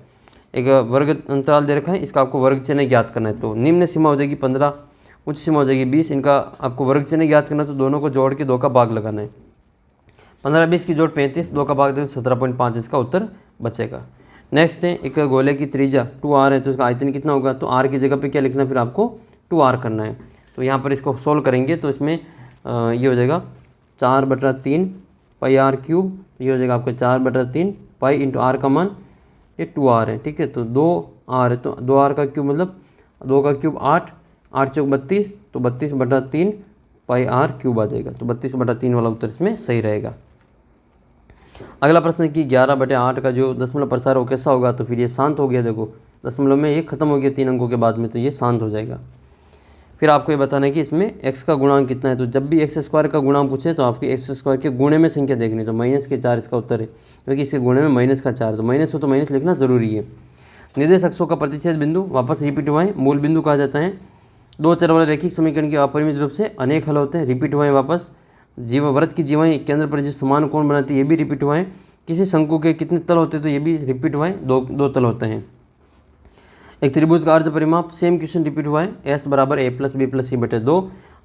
एक वर्ग अंतराल दे रखा है, इसका आपको वर्ग चिन्ह ज्ञात करना है। तो निम्न सीमा हो जाएगी 15, उच्च सीमा हो जाएगी 20, इनका आपको वर्ग चिन्ह ज्ञात करना है। तो दोनों को जोड़ के 2 का भाग लगाना है। 15-20 की जोड़ 35, 2 का भाग दे तो 17.5 इसका उत्तर बचेगा। नेक्स्ट है एक गोले की त्रिज्या 2r है, तो इसका आयतन कितना होगा, तो r की जगह पे क्या लिखना है, फिर आपको 2r करना है। तो यहाँ पर इसको सोल्व करेंगे तो इसमें ये हो जाएगा 4/3 πr³, ये हो जाएगा आपका 4/3 π × r का मान ये 2r है। ठीक है, तो 2r है, तो 2r का क्यूब मतलब 2 का क्यूब 8, 8 चौक 32, तो 32/3 πr³ आ जाएगा। तो 32/3 वाला उत्तर इसमें सही रहेगा। अगला प्रश्न है कि 11/8 का जो दशमलव प्रसार हो कैसा होगा, तो फिर ये शांत हो गया। देखो दशमलव में ये खत्म हो गया 3 अंकों के बाद में, तो ये शांत हो जाएगा। फिर आपको ये बताना है कि इसमें x का गुणांक कितना है। तो जब भी x² का गुणांक पूछे तो आपकी x² के गुणे में संख्या देखनी, तो -4 इसका उत्तर है, क्योंकि इसके गुणे में -4, तो माइनस हो तो माइनस लिखना जरूरी है। निर्देश अक्षों का प्रतिच्छेद बिंदु वापस रिपीट हुआ है, मूल बिंदु कहा जाता है। 2 चर वाले रैखिक समीकरण के अपरिमित रूप से अनेक हल होते हैं, रिपीट हुआ है वापस। वृत्त की जीवाएं केंद्र पर जो समान कोण बनाती है ये भी रिपीट हुआ है। किसी शंकु के कितने तल होते हैं, तो ये भी रिपीट हुआ है, दो तल होते हैं। एक त्रिभुज का अर्ध परिमाप सेम क्वेश्चन रिपीट हुआ है, s बराबर a + b + c/2,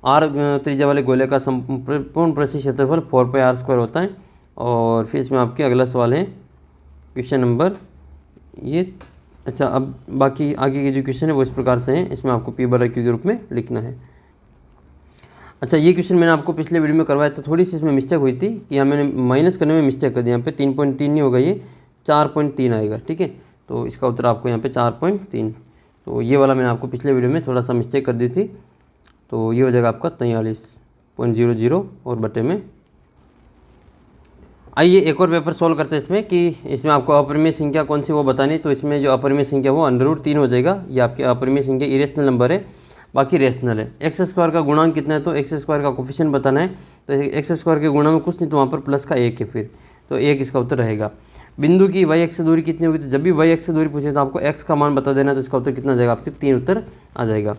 r त्रिज्या वाले गोले का संपूर्ण पृष्ठीय क्षेत्रफल 4πr² होता है। और फिर इसमें आपके अगला सवाल है क्वेश्चन नंबर ये, अच्छा अब बाकी आगे के जो क्वेश्चन है वो इस प्रकार से हैं, इसमें आपको p/q के रूप में लिखना है। अच्छा ये क्वेश्चन मैंने आपको पिछले वीडियो में करवाया था, थोड़ी सी इसमें मिस्टेक हुई थी कि यहाँ मैंने माइनस करने में मिस्टेक कर दी। यहाँ पे 3.3 नहीं होगा, ये 4.3 आएगा। ठीक है, तो इसका उत्तर आपको यहाँ पे 4.3, तो ये वाला मैंने आपको पिछले वीडियो में थोड़ा सा मिस्टेक कर दी थी, तो ये हो जाएगा आपका 43.00 और बटे में। आइए एक और पेपर सोल्व करते हैं इसमें, कि इसमें आपको अपरिमेय संख्या कौन सी वो बतानी। तो इसमें जो अपरिमेय संख्या वो √3 हो जाएगा। ये आपके अपरिमेय संख्या इरेशनल नंबर है, बाकी रेशनल है। x² का गुणांक कितना है, तो x² का कोफिशिएंट बताना है। तो x² के गुणा में कुछ नहीं, तो वहाँ पर प्लस का 1 है, फिर तो 1 इसका उत्तर रहेगा। बिंदु की y अक्ष से दूरी कितनी होगी, तो जब भी y अक्ष से दूरी पूछे तो आपको x का मान बता देना, तो इसका उत्तर कितना जाएगा, आपके 3 उत्तर आ जाएगा।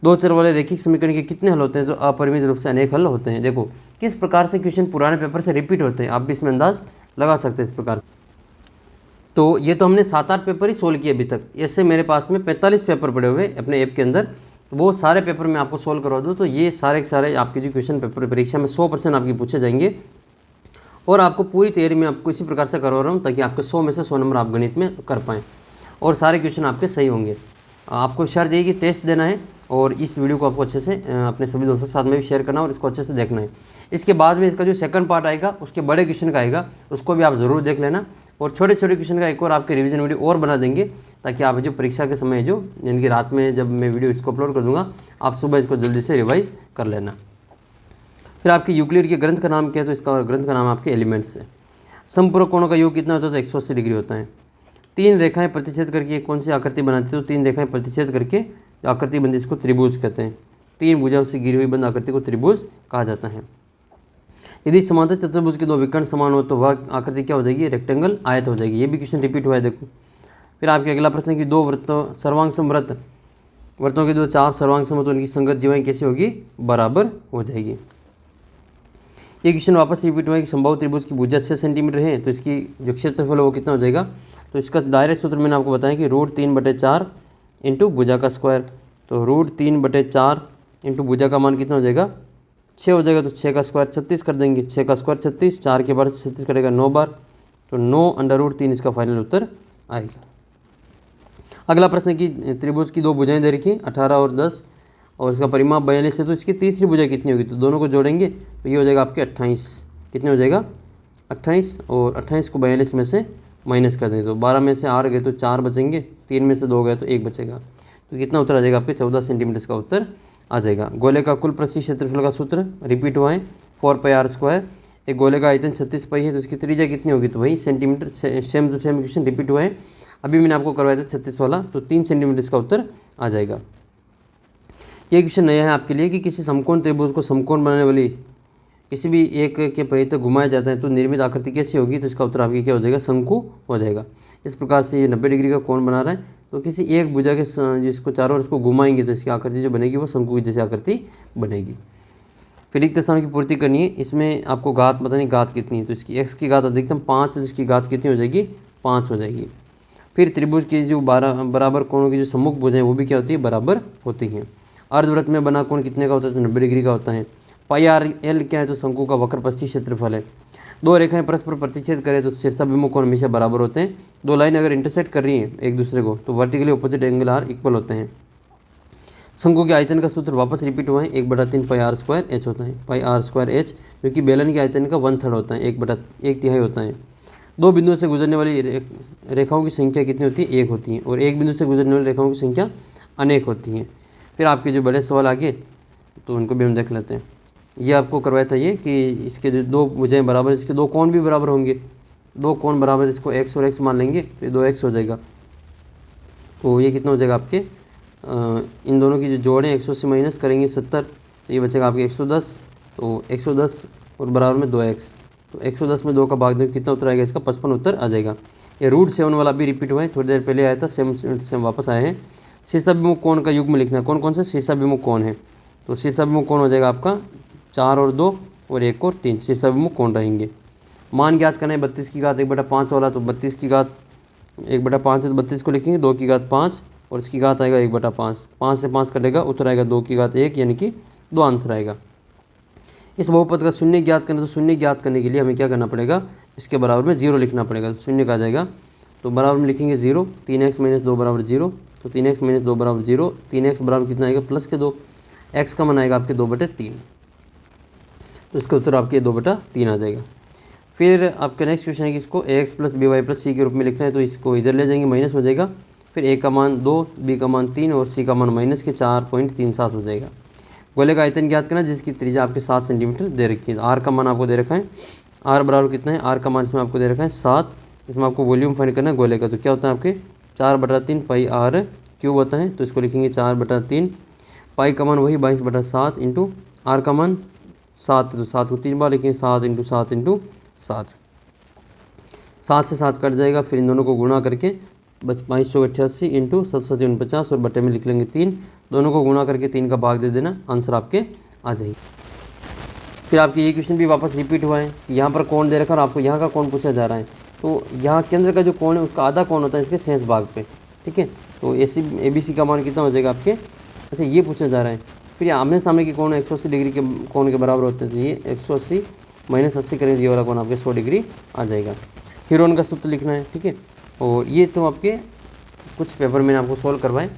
2 चर वाले रैखिक समीकरण के कितने हल होते हैं, तो अपरिमित रूप से अनेक हल होते हैं। देखो किस प्रकार से क्वेश्चन पुराने पेपर से रिपीट होते हैं, आप भी इसमें अंदाज लगा सकते हैं इस प्रकार से। तो ये तो हमने 7-8 पेपर ही सोल्व किए अभी तक, ऐसे मेरे पास में 45 पेपर पड़े हुए अपने ऐप के अंदर। तो वो सारे पेपर मैं आपको सोल्व करवा दूँ। तो ये सारे के सारे आपके जो क्वेश्चन पेपर परीक्षा में 100% आपकी पूछे जाएंगे और आपको पूरी तैयारी में आपको इसी प्रकार से करवा रहा हूँ ताकि आपके 100 में से 100 नंबर आप गणित में कर पाएँ और सारे क्वेश्चन आपके सही होंगे। आपको शर्त ये कि टेस्ट देना है और इस वीडियो को आपको अच्छे से अपने सभी दोस्तों के साथ में भी शेयर करना है और इसको अच्छे से देखना है। इसके बाद में इसका जो सेकंड पार्ट आएगा उसके बड़े क्वेश्चन का आएगा, उसको भी आप ज़रूर देख लेना और छोटे छोटे क्वेश्चन का एक और आपके रिवीजन वीडियो और बना देंगे ताकि आप जो परीक्षा के समय जो यानी कि रात में जब मैं वीडियो इसको अपलोड कर दूँगा आप सुबह इसको जल्दी से रिवाइज कर लेना। फिर आपके यूक्लिड के ग्रंथ का नाम क्या है, तो इसका ग्रंथ का नाम आपके एलिमेंट्स है। समपूरक कोणों का योग कितना होता है, तो 180 डिग्री होता है। 3 रेखाएं प्रतिच्छेद करके कौन सी आकृति बनाती है, तो 3 रेखाएं प्रतिच्छेद करके जो आकृति बनती है इसको त्रिभुज कहते हैं। 3 भुजाओं से घिरी हुई बंद आकृति को त्रिभुज कहा जाता है। यदि समांतर चतुर्भुज के 2 विकर्ण समान हो तो वह आकृति क्या हो जाएगी, रेक्टेंगल आयत हो जाएगी। ये भी क्वेश्चन रिपीट हुआ है देखो। फिर आपके अगला प्रश्न है कि 2 वृत्तों सर्वांगसम वृत्तों के 2 चाप सर्वांगसम हो तो उनकी संगत जीवाएं कैसी होगी, बराबर हो जाएगी। ये क्वेश्चन वापस रिपीट हुआ है कि संभव त्रिभुज की भुजा 6 सेंटीमीटर है तो इसकी जो क्षेत्रफल है वो कितना हो जाएगा, तो इसका डायरेक्ट सूत्र मैंने आपको बताया कि √3/4 इंटू भुजा का स्क्वायर। तो √3/4 इंटू भुजा का मान कितना हो जाएगा, 6 हो जाएगा। तो 6 का स्क्वायर 36 कर देंगे, 6 का स्क्वायर 36, 4 के बार 36 करेगा 9 बार, तो 9/√3 इसका फाइनल उत्तर आएगा। अगला प्रश्न है कि त्रिभुज की 2 भुजाएं दे रखी 18 और 10 और इसका परिमाप 42 है तो इसकी तीसरी भुजा कितनी होगी, तो दोनों को जोड़ेंगे तो ये हो जाएगा आपके 28। कितने हो जाएगा, 28 और 28 को 42 में से माइनस कर देंगे तो 12 में से 8 गए तो 4 बचेंगे, 3 में से 2 गए तो 1 बचेगा। तो कितना उत्तर आ जाएगा आपके 14 सेंटीमीटर का उत्तर आ जाएगा। गोले का कुल प्रस्थि क्षेत्रफल का सूत्र रिपीट हुआ है 4πr²। एक गोले का आयतन 36 पाई है तो इसकी त्रिज्या कितनी होगी, तो वही centimetre. Same to same question repeat हुआ है, अभी मैंने आपको करवाया था 36 वाला, तो 3 सेंटीमीटर इसका उत्तर आ जाएगा। ये क्वेश्चन नया है आपके लिए कि किसी समकोण त्रिभुज को समकोण बनाने वाली किसी भी एक के पहिए तक घुमाया जाता है तो निर्मित आकृति कैसी होगी, तो इसका उत्तर आपकी क्या हो जाएगा, शंकु हो जाएगा। इस प्रकार से ये 90 डिग्री का कोण बना रहा है तो किसी एक भुजा के जिसको चारों ओर इसको घुमाएंगे तो इसकी आकृति जो बनेगी वो शंकु की जैसी आकृति बनेगी। फिर रिक्त स्थान की पूर्ति करनी है, इसमें आपको घात पता नहीं घात कितनी है, तो इसकी x की घात अधिकतम 5 है, इसकी घात कितनी हो जाएगी, 5 हो जाएगी। फिर त्रिभुज की जो बराबर कोणों की जो सम्मुख भुजाएं वो भी क्या होती है, बराबर होती हैं। अर्धवृत्त में बना कोण कितने का होता है, तो 90 डिग्री का होता है। πr/l क्या है, तो शंकु का वक्र पृष्ठीय क्षेत्रफल है। 2 रेखाएं परस्पर प्रतिच्छेद करें तो शीर्षाभिमुख कोण हमेशा बराबर होते हैं। 2 लाइन अगर इंटरसेक्ट कर रही हैं एक दूसरे को तो vertically opposite angle are equal होते हैं। शंकु के आयतन का सूत्र वापस रिपीट हुआ है 1/3 πr² होता है। πr² जो कि बेलन के आयतन का 1/3 होता है, 1/1 होता है। 2 बिंदुओं से गुजरने वाली रेखाओं की संख्या कितनी होती है, 1 होती है और 1 बिंदु से गुजरने वाली रेखाओं की संख्या अनेक होती हैं। फिर आपके जो बड़े सवाल आगे तो उनको भी हम देख लेते हैं। ये आपको करवाया था ये कि इसके जो 2 भुजाएं बराबर, इसके 2 कोण भी बराबर होंगे। 2 कोण बराबर, इसको x और x मान लेंगे तो 2x हो जाएगा। तो ये कितना हो जाएगा आपके इन दोनों की जो जोड़ है 180 माइनस करेंगे 70 तो ये बचेगा आपके 110। तो 110 और बराबर में 2x, तो 110 में 2 का भाग देंगे कितना उत्तर आएगा, इसका 55 उत्तर आ जाएगा। ये √7 वाला भी रिपीट हुआ है, थोड़ी देर पहले आया था, सेम वापस आए हैं। शीर्षाभिमुख कोण का युग्म लिखना है, कौन कौन से शीर्षाभिमुख कोण है, तो शीर्षाभिमुख कोण हो जाएगा आपका 4 और 2 और 1 और 3 शीर्षाभिमुख कोण रहेंगे। मान ज्ञात करना है 32 की घात 1/5 वाला, तो 32 की घात 1/5 है तो 32 को लिखेंगे, 2 की घात 5 और इसकी घात आएगा 1/5। 5 से 5 कटेगा, उत्तर आएगा 2 की घात 1 यानी कि 2 आंसर आएगा। इस बहुपद का शून्य ज्ञात करना, तो शून्य ज्ञात करने के लिए हमें क्या करना पड़ेगा, इसके बराबर में 0 लिखना पड़ेगा, तो शून्य का आ जाएगा। तो बराबर में लिखेंगे 0, 3x - 2 बराबर 0, तो 3x - 2 बराबर 0, 3x बराबर कितना आएगा प्लस के 2, x का मान आएगा आपके 2/3, तो इसका उत्तर आपके 2/3 आ जाएगा। फिर आपका नेक्स्ट क्वेश्चन है कि इसको ax + by + c के रूप में लिखना है, तो इसको इधर ले जाएंगे माइनस हो जाएगा। फिर a का मान 2, b का मान 3 और c का मान माइनस के 4.37 हो जाएगा। गोले का आयतन ज्ञात करना जिसकी त्रिज्या आपके 7 सेंटीमीटर दे रखी है। r का मान आपको दे रखा है, r बराबर कितना है, r का मान इसमें आपको दे रखा है 7। इसमें आपको वॉल्यूम फाइंड करना है गोले का, तो क्या होता है आपके 4/3 πr³ होता है, तो इसको लिखेंगे 4/3। पाई का मान वही 22/7 इंटू r का मान 7, तो 7 को 3 बार लिखेंगे, 7 × 7 × 7, 7 से 7 कट जाएगा। फिर इन दोनों को गुणा करके बस 2288 इंटू 749 और बटे में लिख लेंगे 3, दोनों को गुणा करके 3 का भाग दे देना, आंसर आपके आ जाएगी। फिर आपके ये क्वेश्चन भी वापस रिपीट हुआ है कि यहाँ पर कोण दे रखा और आपको यहाँ का कोण पूछा जा रहा है, तो यहाँ केंद्र का जो कोण है उसका आधा कोण होता है इसके शेष भाग पे, ठीक है। तो ABC का मान कितना हो जाएगा आपके अच्छा ये पूछा जा रहा है। फिर ये आमने सामने के कोण 180 डिग्री के कोण के बराबर होते हैं, तो ये 180 माइनस 80 करें, ये वाला कोण आपके 100 डिग्री आ जाएगा। हीरोन का सूत्र लिखना है, ठीक है। और ये तो आपके कुछ पेपर मैंने आपको सॉल्व करवाए।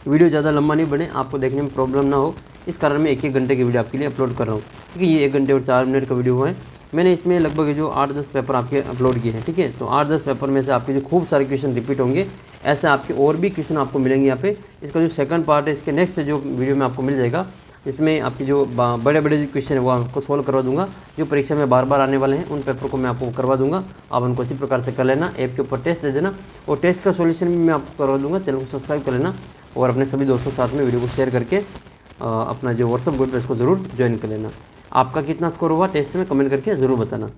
वीडियो ज़्यादा लंबा नहीं बने, आपको देखने में प्रॉब्लम ना हो, इस कारण मैं 1-1 घंटे की वीडियो आपके लिए अपलोड कर रहा हूँ। ठीक है, ये 1 घंटे और 4 मिनट का वीडियो हुआ है। मैंने इसमें लगभग जो 8-10 पेपर आपके अपलोड किए हैं। ठीक है, तो 8-10 पेपर में से आपके जो खूब सारे क्वेश्चन रिपीट होंगे, ऐसे आपके और भी क्वेश्चन आपको मिलेंगे यहाँ पे। इसका जो सेकंड पार्ट है, इसके नेक्स्ट जो वीडियो में आपको मिल जाएगा, इसमें आपके जो बड़े बड़े जो क्वेश्चन है वो आपको सॉल्व करवा दूंगा। जो परीक्षा में बार बार आने वाले हैं उन पेपर को मैं आपको करवा दूंगा। आप उनको अच्छी प्रकार से कर लेना, ऐप के ऊपर टेस्ट दे देना, और टेस्ट का सॉल्यूशन भी मैं आपको करवा दूंगा। चैनल को सब्सक्राइब कर लेना और अपने सभी दोस्तों के साथ में वीडियो को शेयर करके अपना जो व्हाट्सअप ग्रुप है उसको ज़रूर ज्वाइन कर लेना। आपका कितना स्कोर हुआ टेस्ट में कमेंट करके ज़रूर बताना।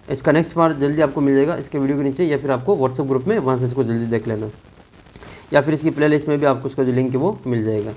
इसका नेक्स्ट पार्ट जल्दी आपको मिल जाएगा इसके वीडियो के नीचे, या फिर आपको व्हाट्सअप ग्रुप में वहाँ से इसको जल्दी देख लेना, या फिर इसकी प्लेलिस्ट में भी आपको उसका जो लिंक है वो मिल जाएगा।